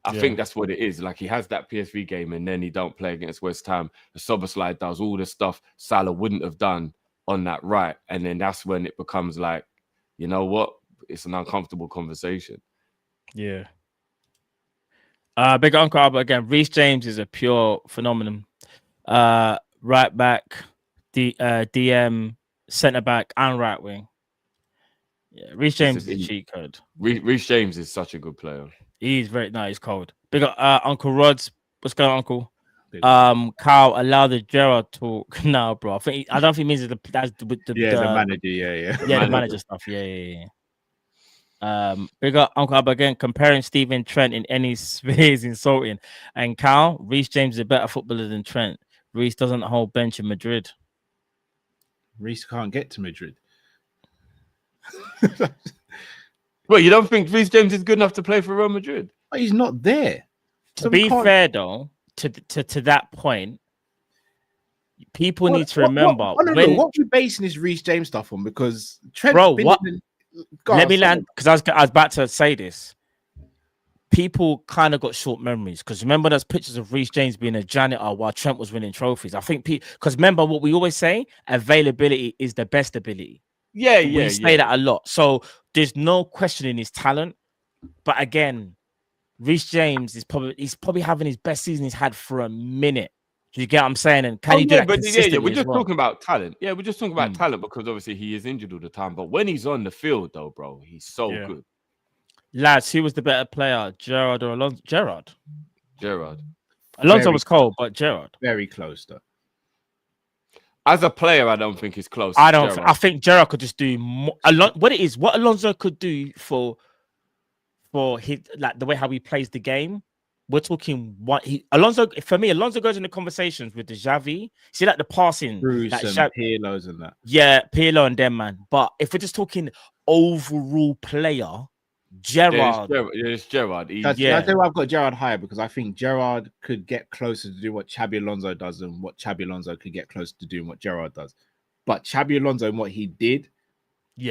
I think that's what it is. Like he has that PSV game and then he don't play against West Ham. The Soboslai does all the stuff Salah wouldn't have done on that right. And then that's when it becomes like, you know what? It's an uncomfortable conversation. Yeah. Big Uncle Albert again. Reece James is a pure phenomenon. Right back, DM, centre back, and right wing. Yeah, Reece James is a cheat code. Reece James is such a good player. He's very nice. He's cold. Big up Uncle Rods. What's going on, Uncle? Kyle, allow the Gerrard talk. No, bro. I don't think he means the manager. The manager stuff. Yeah. Big up Uncle Abba again. Comparing Steven Trent in any sphere is insulting. And Kyle, Reece James is a better footballer than Trent. Reece doesn't hold bench in Madrid. Reece can't get to Madrid. Well, you don't think Reece James is good enough to play for Real Madrid? But he's not there. To be fair, though, to that point, people need to remember. What are you basing this Reece James stuff on? Because Trent, let me land, because I was about to say this. People kind of got short memories because remember those pictures of Reece James being a janitor while Trent was winning trophies. I think because remember what we always say: availability is the best ability. We say that a lot. So there's no questioning his talent. But again, Reece James is probably having his best season he's had for a minute. Do you get what I'm saying? And can he do that consistently? We're just talking about talent. Yeah, we're just talking about talent because obviously he is injured all the time. But when he's on the field, though, bro, he's so good. Lads, who was the better player, Gerrard or Alonso? Gerrard. Alonso was cold, but Gerrard. Very close, though. As a player, I don't think he's close. I think Gerrard could just do more. What Alonso could do for his, like the way how he plays the game. We're talking Alonso goes in the conversations with the Xavi. See like the passing, Bruce like and Pirlo's and that. Yeah, Pirlo and them, man. But if we're just talking overall player, Gerrard. It's Gerrard. That's why I've got Gerrard higher, because I think Gerrard could get closer to do what Xabi Alonso does, and what Xabi Alonso could get closer to doing what Gerrard does. But Xabi Alonso and what he did, do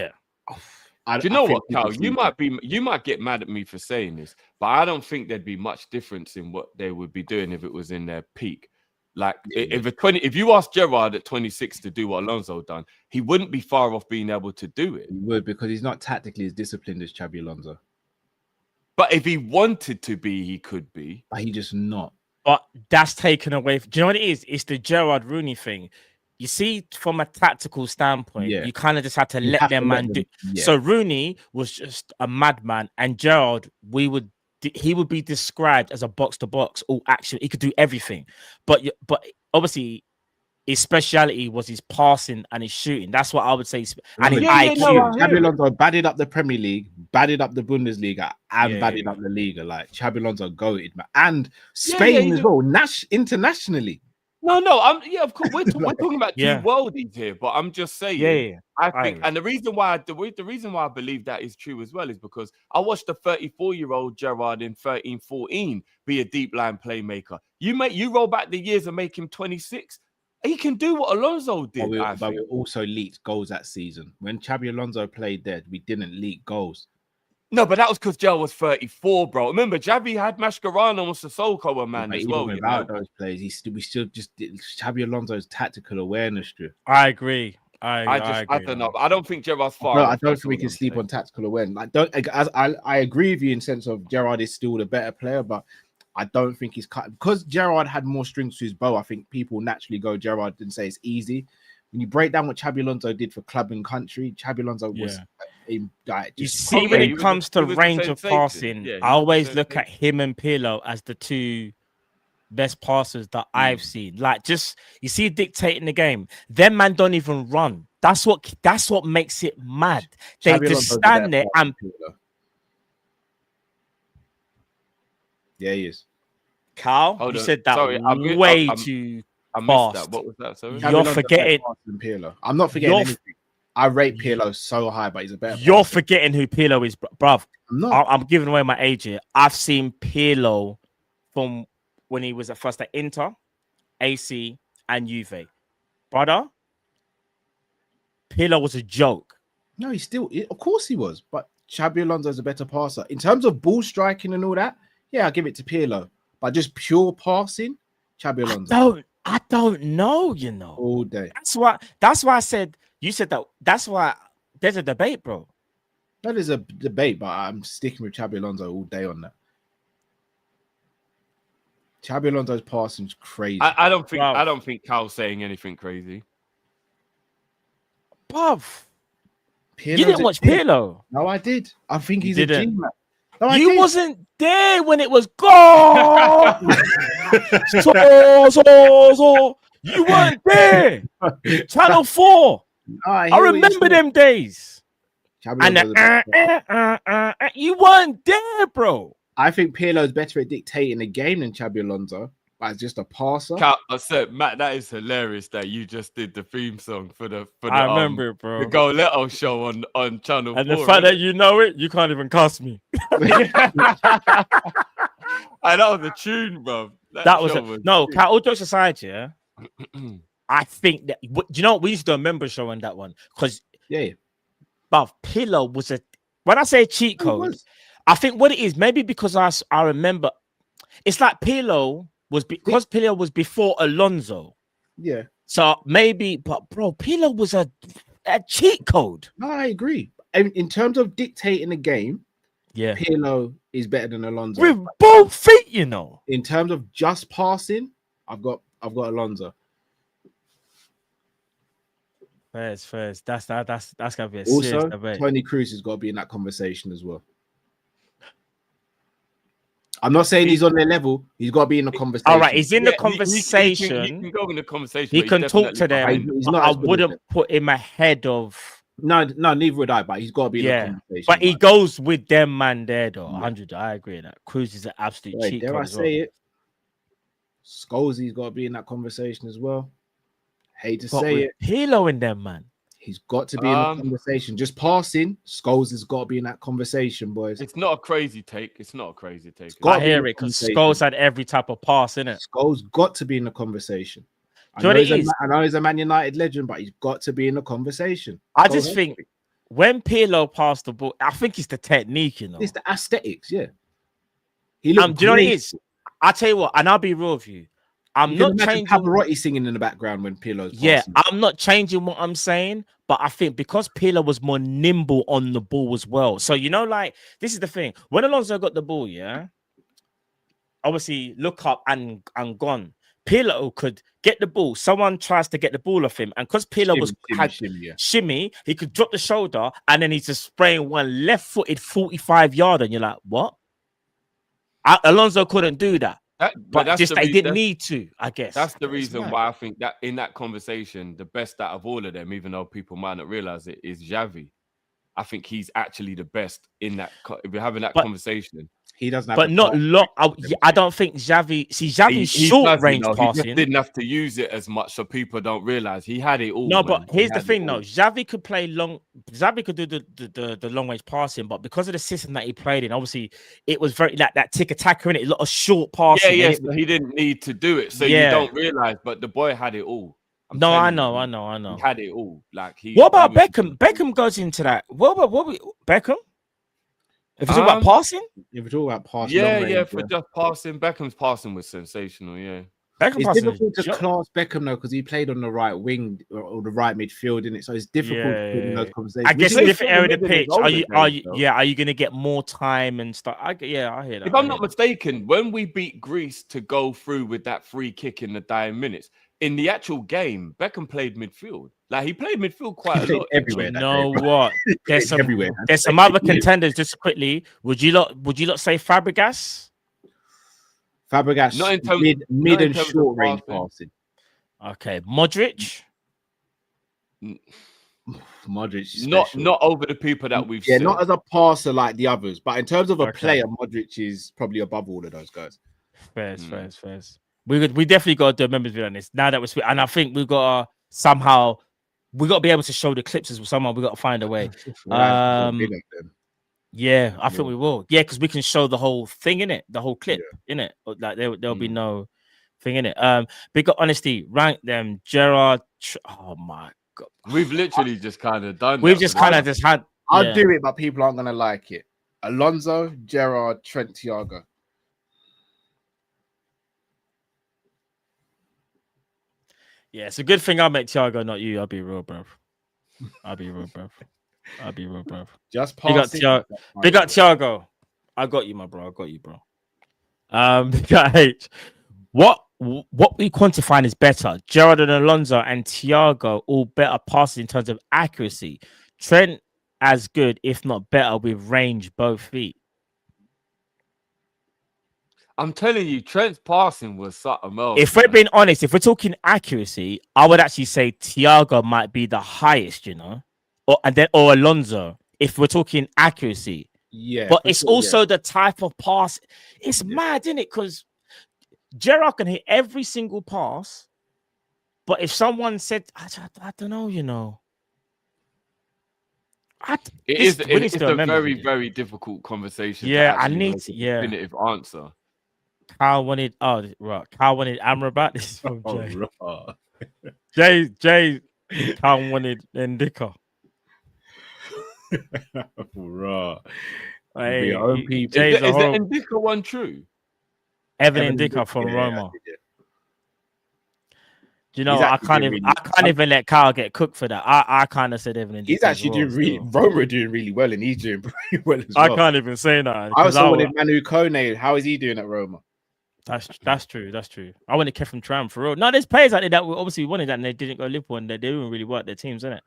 you know what, Cal? You might get mad at me for saying this, but I don't think there'd be much difference in what they would be doing if it was in their peak. Like if you ask Gerrard at 26 to do what Alonso done, he wouldn't be far off being able to do it. He would, because he's not tactically as disciplined as Xabi Alonso. But if he wanted to be, he could be. But he just not. But that's taken away. Do you know what it is? It's the Gerrard Rooney thing. You see, from a tactical standpoint, you kind of just had to let them man do. Yeah. So Rooney was just a madman, and Gerrard, he would be described as a box to box. All action, he could do everything. But obviously, his speciality was his passing and his shooting. That's what I would say. And his IQ. Xabi Alonso batted up the Premier League, batted up the Bundesliga, and batted up the Liga. Like Xabi Alonso goated, man, and Spain as well. Internationally. No, of course we're talking about two worldies here, but I'm just saying. I think, and the reason why I believe that is true as well is because I watched a 34-year-old Gerrard in 13-14 be a deep line playmaker. You roll back the years and make him 26. He can do what Alonso did. But we also leaked goals that season. When Xabi Alonso played there, we didn't leak goals. No, but that was because Gerrard was 34, bro. Remember, Xavi had Mascherano and Sissoko, man, as well. Without those plays, we still just did Xabi Alonso's tactical awareness. Drew. I agree. I don't know. I don't think Gerrard's far. I don't think we can sleep on tactical awareness. I agree with you in sense of Gerrard is still the better player, but I don't think he's cut because Gerrard had more strings to his bow. I think people naturally go Gerrard and say it's easy. When you break down what Xabi Alonso did for club and country, Xabi Alonso was. You see, when it comes to range of passing, I always look at him and Pirlo as the two best passers that I've seen. Like, just you see, dictating the game. Them man don't even run. That's what makes it mad. They Xabi just Alonso's stand there and. Yeah, he is. Carl, you said that way too I missed fast. that. What was that? Sorry? You're forgetting. I'm not forgetting anything. I rate Pirlo so high, but he's a better. You're forgetting who Pirlo is, bruv. I'm giving away my age here. I've seen Pirlo from when he was at first at Inter, AC, and Juve. Brother, Pirlo was a joke. No, of course he was. But Xabi Alonso is a better passer. In terms of ball striking and all that, yeah, I'll give it to Pirlo. But just pure passing, Xabi Alonso. I don't know, All day. That's why I said, you said that. That's why there's a debate, bro. That is a debate, but I'm sticking with Xabi Alonso all day on that. Xabi Alonso's passing's crazy. I don't think Cal's saying anything crazy. Bruv. You didn't watch Pirlo. No, I did. I think he's a G-man. No, you wasn't there when it was gone. so you weren't there. Channel 4. I remember them days. And you weren't there, bro. I think Pirlo's better at dictating the game than Xabi Alonso, but as just a passer. I said, Matt, that is hilarious that you just did the theme song for the I remember it, bro. The Goletto show on Channel 4. And the fact that you know it, you can't even cuss me. And that was a tune, bro. That was no, all jokes aside, yeah. I think that you know we used to do a member show on that one because but Pirlo was when I say cheat code, I think what it is maybe because I remember it's like Pirlo was because Pirlo was before Alonso. Yeah. So maybe, but bro, Pirlo was a cheat code. No, I agree. In terms of dictating the game, yeah, Pirlo is better than Alonso. With both feet, you know. In terms of just passing, I've got Alonso. First. That's gonna be a serious debate. Tony Cruz has got to be in that conversation as well. I'm not saying he's on their level. He's got to be in the conversation. All right, he's in the conversation. He can go in the conversation. He can talk to them. I wouldn't put him ahead of. No, neither would I. But he's got to be in the conversation. But he goes with them man there, though. 100. I agree with that. Cruz is an absolute cheat code. Dare I say it? Scholes's got to be in that conversation as well. Hate to say it. Pirlo in them, man. He's got to be in the conversation. Just passing, Scholes has got to be in that conversation, boys. It's not a crazy take. It's not a crazy take. I hear it because Scholes had every type of pass in it. Scholes got to be in the conversation. I know he's a Man United legend, but he's got to be in the conversation. I just think when Pirlo passed the ball, I think it's the technique, you know. It's the aesthetics, yeah. He looked do you know what it is? I'll tell you what, and I'll be real with you. I'm not changing Pavarotti singing in the background when Pirlo's passing. Yeah, I'm not changing what I'm saying, but I think because Pirlo was more nimble on the ball as well. So, you know, like, this is the thing. When Alonso got the ball, yeah, obviously look up and gone. Pirlo could get the ball. Someone tries to get the ball off him. And because Pirlo had shimmy, he could drop the shoulder and then he's just spraying one left-footed 45-yard. And you're like, what? Alonso couldn't do that. But just they didn't need to, I guess. That's the reason why I think that in that conversation, the best out of all of them, even though people might not realize it, is Xavi. I think he's actually the best in that. If you're having that conversation, he doesn't have, but not long. I don't think Xavi. See, Xavi's short range passing. He just didn't have to use it as much, so people don't realize he had it all. No, but here's the thing, though. Xavi could play long. Xavi could do the long range passing, but because of the system that he played in, obviously it was very like that tick attacker in it. A lot of short passing. Yeah, so he didn't need to do it, so you don't realize. But the boy had it all. I know. He had it all. Like what about Beckham? Beckham goes into that. What about Beckham? If it's all about passing, if it's all about passing, for just passing, Beckham's passing was sensational. Yeah, it's difficult to class Beckham though because he played on the right wing or the right midfield, in it, so it's difficult to put in those conversations. I guess in different area of the pitch. Are you going to get more time and stuff? I hear that. If I'm not mistaken, when we beat Greece to go through with that free kick in the dying minutes. In the actual game, Beckham played midfield. Like he played midfield quite a lot. Everywhere. You know what? There's some other contenders. Just quickly, would you not say Fabregas? Fabregas, not in terms, mid and short range passing. Okay, Modric. Modric, not over the people that we've seen. Not as a passer like the others, but in terms of a player, Modric is probably above all of those guys. Fairs. We definitely got to do a members video on this now that we're and I think we've got to somehow to be able to show the clips as well. Somehow we got to find a way. I think we will. Yeah, because we can show the whole thing in it, the whole clip in it. Like there'll be no thing in it. Big up honesty, rank them. Gerrard. Oh my god, we've literally just kind of done. We've just kind of just had. I'll do it, but people aren't gonna like it. Alonso, Gerrard, Trent, Thiago. Yeah, it's a good thing I met Thiago, not you. I'll be real, bro. Just big up Thiago. I got you, my bro. Big up H. What we quantifying is better? Gerrard and Alonso and Thiago all better passes in terms of accuracy. Trent as good, if not better, with range both feet. I'm telling you, Trent's passing was something else. If we're being honest, if we're talking accuracy, I would actually say Thiago might be the highest, you know, or Alonso. If we're talking accuracy, but it's also the type of pass. It's mad, isn't it? Because Gerrard can hit every single pass, but if someone said, I don't know, you know. It's a very, very difficult conversation. Yeah, I need definitive answer. Carl wanted Amrabat. This is from Jay. Jay Carl wanted Ndika. Right. Hey, is the Ndika one true? Evan Ndika from Roma. Do you know, I can't even let Carl get cooked for that. I kind of said Evan Ndika. He's actually doing Roma doing really well, and he's doing pretty well as well. I can't even say that. I also wanted Manu Kone. How is he doing at Roma? That's true. I wanted Kefim Tram for real. No, there's players out there that obviously wanted that and they didn't go Liverpool and they're doing really well at their teams, isn't it?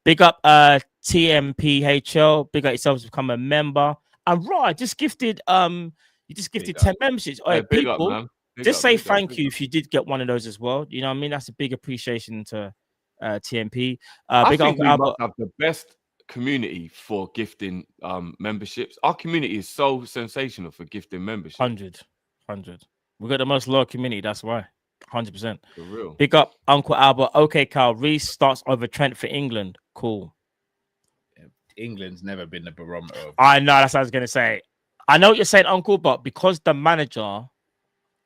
Big up TMPHL. Big up yourselves to become a member. And Rod just gifted 10 memberships. All right, people, just say thank you if you did get one of those as well. You know what I mean? That's a big appreciation to TMP. I think we must have the best community for gifting memberships. Our community is so sensational for gifting memberships. 100. We got the most loyal community. That's why. 100%. For real. Big up Uncle Albert. Okay, Carl. Reece starts over Trent for England. Cool. England's never been the barometer of... I know, that's what I was gonna say. I know what you're saying, Uncle, but because the manager,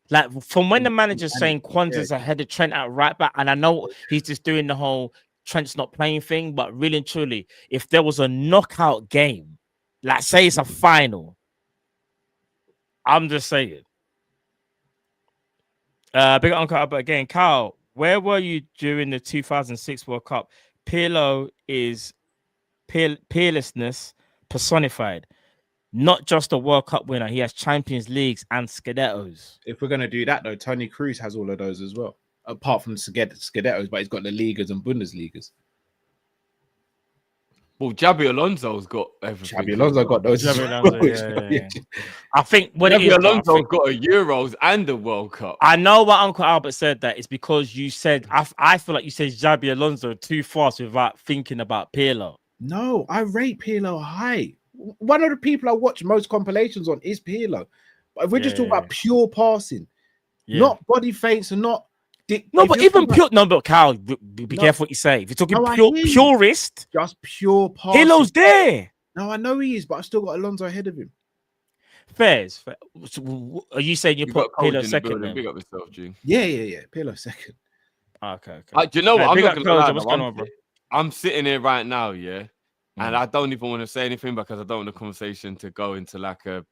like from when the manager's saying Kwanzaa's ahead of Trent at right back, and I know he's just doing the whole Trent's not playing thing, but really and truly, if there was a knockout game, like say it's a final, I'm just saying. Big Uncle Albert again. Carl, where were you during the 2006 World Cup? Pirlo is peerlessness personified. Not just a World Cup winner, he has Champions Leagues and Scudettos. If we're going to do that, though, Toni Kroos has all of those as well. Apart from Scudettos, but he's got the Ligas and Bundesligas. Well, Xabi Alonso's got everything. Xabi Alonso got those. Yeah. I think what Xabi Alonso's got a Euros and a World Cup. I know what Uncle Albert said that it's because you said, I feel like you said Xabi Alonso too fast without thinking about Pirlo. No, I rate Pirlo high. One of the people I watch most compilations on is Pirlo. But if we're just talking about pure passing, not body feints and not... No, but even pure... No, but Cal, be careful what you say. If you're talking purist... Just pure passing. Pirlo's there. No, I know he is, but I've still got Alonso ahead of him. Fairs. Are you saying you put Pirlo second? Big up yourself, G. Yeah. Pirlo second. Okay. Do you know what? Hey, I'm not gonna lie, what's going on, bro? I'm sitting here right now, and I don't even want to say anything because I don't want the conversation to go into like a...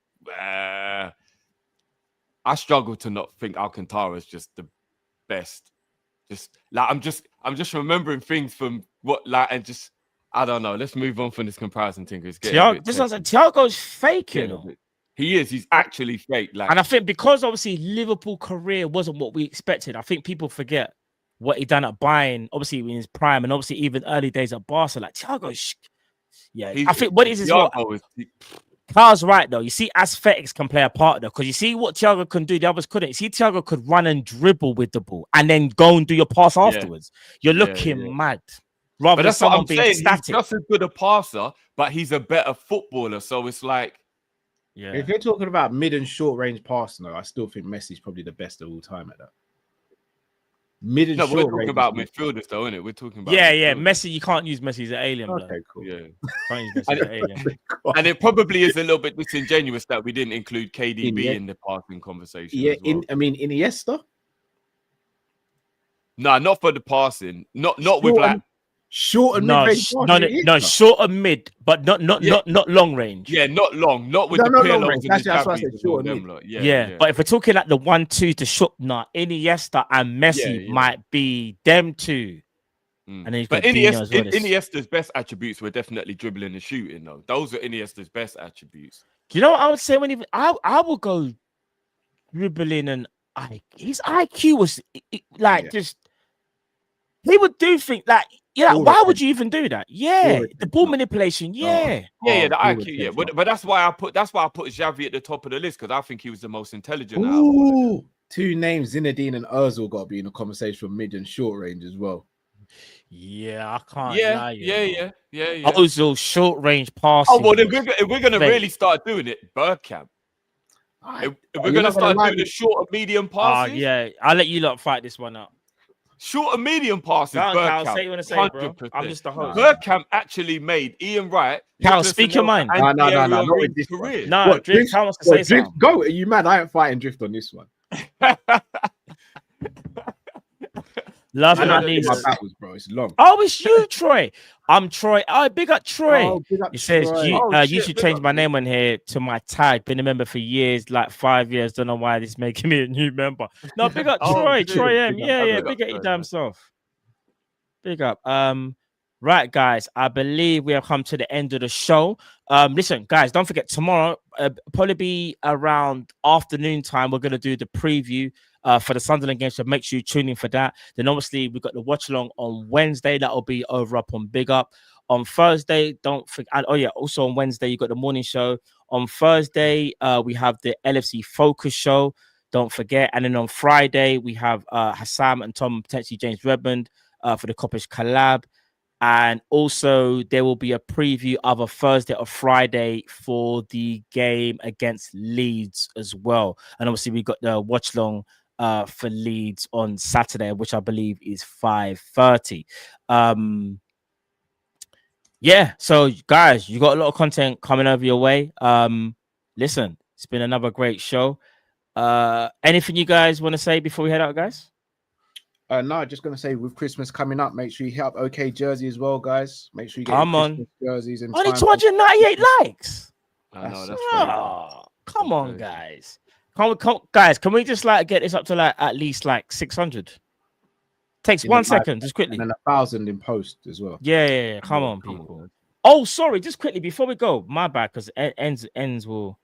I struggle to not think Alcantara is just the best. Just like I'm just remembering things from what and just I don't know. Let's move on from this comparison thing. Thiago's fake, you know. He is. He's actually fake. Like, and I think because obviously Liverpool career wasn't what we expected. I think people forget what he done at Bayern, obviously in his prime, and obviously even early days at Barca. Like Thiago, I think what is well. Carl's right though. You see, aesthetics can play a part though, because you see what Thiago can do, the others couldn't. You see, Thiago could run and dribble with the ball and then go and do your pass afterwards. You're looking mad. Rather than someone being static. He's just as good a passer, but he's a better footballer. So it's like, if you're talking about mid and short range passing, though, I still think Messi's probably the best of all time at that. Mid and short we're talking about midfielders, though, isn't it? We're talking about Messi. You can't use Messi. He's an alien. Okay, cool. Yeah, can't use Messi. He's an alien. And it probably is a little bit disingenuous that we didn't include KDB in the passing conversation. Yeah, as well. Iniesta. No, not for the passing. Not with like short and mid. No, short and mid, but not long range. Yeah, not long, not with the Pirlos. That's why I said short and mid. Yeah, but if we're talking like the 1-2 to short, Iniesta and Messi might be them two. And then but Iniesta's best attributes were definitely dribbling and shooting, though. Those are Iniesta's best attributes. Do you know what I would say when I would go dribbling and his IQ was just he would do things like. Yeah, why would you even do that? Yeah, the ball manipulation. Yeah, the IQ. Yeah, but that's why I put Xavi at the top of the list because I think he was the most intelligent. Ooh, two names, Zinedine and Ozil, got to be in a conversation for mid and short range as well. Yeah, I can't lie. Yeah. Ozil short range passing. Oh well, then we're gonna really start doing it. Bergkamp. If we're gonna start doing the short and medium passes. Yeah, I'll let you lot fight this one up. Short and medium passes, Bergkamp. Say you want to say, bro. I'm just the host. Bergkamp actually made Ian Wright. Cal, speak your mind. No, not with this career. No, Drift, Cal wants to say something. Go, are you mad? I ain't fighting Drift on this one. Love and these. My battles, bro. It's long. Oh, it's you, Troy. I'm Troy. Oh, big up Troy. Oh, big up It says Troy. you should change my name on here to my tag. Been a member for years, like 5 years. Don't know why this is making me a new member. No, big up Troy. Troy M. Yeah. Big up your damn self. Big up. Right, guys. I believe we have come to the end of the show. Listen, guys, don't forget tomorrow, probably be around afternoon time. We're gonna do the preview for the Sunderland game, so make sure you tune in for that. Then obviously we've got the watch along on Wednesday. That'll be over up on Big Up. On Thursday, don't forget. Also on Wednesday you got the morning show. On Thursday, we have the LFC Focus show. Don't forget. And then on Friday we have Hassam and Tom, potentially James Redmond for the Kopish collab. And also there will be a preview of a Thursday or Friday for the game against Leeds as well. And obviously we got the watch long for Leeds on Saturday, which I believe is 5:30. Yeah, so guys, you got a lot of content coming over your way. Listen, it's been another great show. Anything you guys want to say before we head out, guys? No, just gonna say with Christmas coming up, make sure you hit up OK Jersey as well, guys. Make sure you get Come your on. Christmas jerseys and Only 298 likes. I know that's Come on, guys. Can we just like get this up to like at least like 600? Takes 1 second, just quickly. And then 1,000 in post as well. Yeah. Come on, people. Oh, sorry, just quickly before we go, my bad, because ends will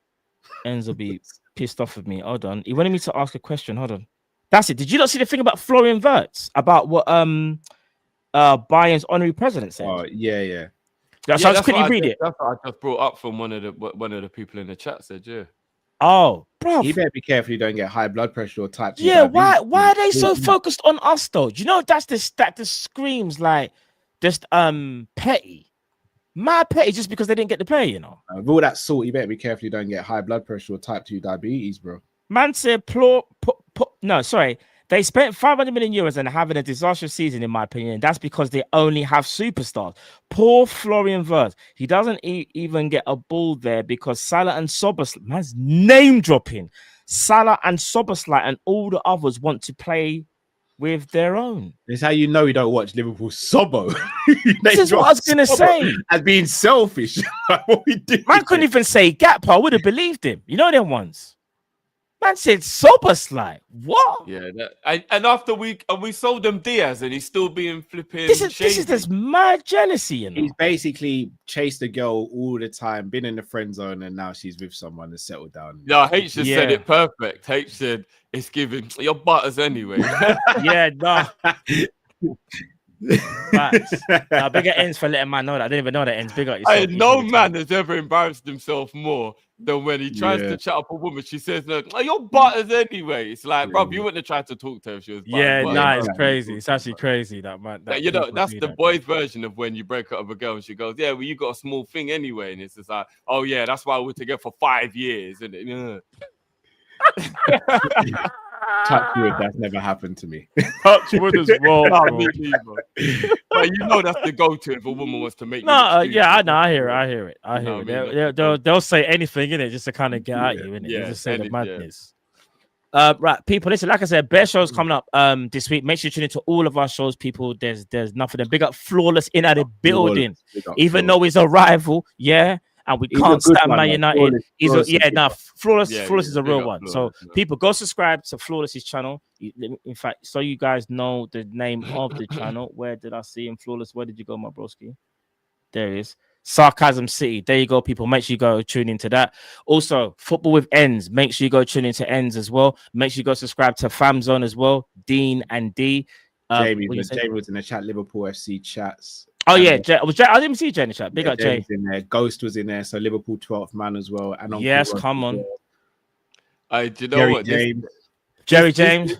be pissed off with me. Hold on. He wanted me to ask a question. Hold on. That's it. Did you not see the thing about Florian Wirtz about what Bayern's honorary president said? Oh, yeah. So I'll just quickly read it. That's what I just brought up from one of the people in the chat said, yeah. Oh, bro. You better be careful you don't get high blood pressure or type 2 Yeah, diabetes. why are they so focused on us though? Do you know that just screams like just petty. Mad petty just because they didn't get the play, you know. With all that salt, you better be careful you don't get high blood pressure or type 2 diabetes, bro. Man said they spent 500 million euros and having a disastrous season, in my opinion. That's because they only have superstars. Poor Florian Wirtz. He doesn't even get a ball there because Salah and Soboslai, man's name dropping. Salah and Soboslai and all the others want to play with their own. This is how you know you don't watch Liverpool Sobo. This is what I was going to say. As being selfish. What we did. Man couldn't even say Gakpo. I would have believed him. You know them ones. Man said Soboslai. What? Yeah, and after we sold them Diaz and he's still being flipping. This is just mad jealousy, you know. He's basically chased a girl all the time, been in the friend zone, and now she's with someone and settled down. No, H just said it perfect. H said it's giving your butters anyway. Yeah, no. Bigger ends for letting man know that. I didn't even know that ends. Bigger. No man has ever embarrassed himself more than when he tries to chat up a woman. She says, "No, your butters anyway." It's like, bro, you wouldn't have tried to talk to her if she was. It's crazy. It's actually crazy that man. You know, that's the boys' version of when you break up with a girl and she goes, "Yeah, well, you got a small thing anyway," and it's just like, "Oh yeah, that's why we're together for 5 years," and Touch wood, that's never happened to me. Touch wood as well. But you know that's the go-to if a woman wants to make. I know. I hear it. They'll say anything in it just to kind of get at you, innit? Just say the madness. Right, people. Listen, like I said, bear shows coming up this week. Make sure you tune into all of our shows, people. There's nothing. Big up Flawless in at the building, even though he's a rival. Yeah. And we can't stand Man United. Flawless is a real one. So people go subscribe to Flawless's channel. In fact, so you guys know the name of the channel. Where did I see him? Flawless. Where did you go, my broski? There he is. Sarcasm City. There you go, people. Make sure you go tune into that. Also, Football with Ends. Make sure you go tune into Ends as well. Make sure you go subscribe to Fam Zone as well. Dean and D. Jamie was in the chat. Liverpool FC chats. Oh yeah, I didn't see Jay in the chat. Big up Jay. In there. Ghost was in there, so Liverpool 12th man as well. And yes, come on. Do you know what? Jerry James.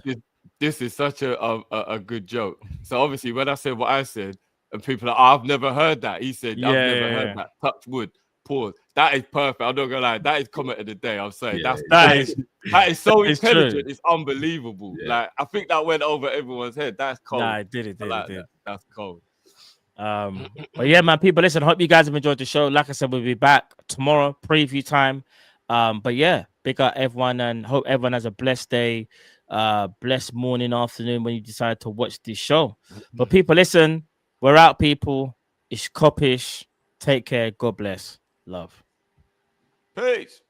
This is such a good joke. So obviously, when I said what I said, and people are like, I've never heard that. He said, I've never heard that. Touch wood. Pause. That is perfect. I'm not gonna lie. That is comment of the day. I'm saying that is so intelligent. True. It's unbelievable. Yeah. Like I think that went over everyone's head. That's cold. Nah, it did. That's cold. But yeah, man, people, listen, hope you guys have enjoyed the show. Like I said, we'll be back tomorrow, preview time. But yeah, big up everyone and hope everyone has a blessed day, blessed morning, afternoon when you decide to watch this show. But people, listen, we're out, people. It's Kopish. Take care. God bless. Love. Peace.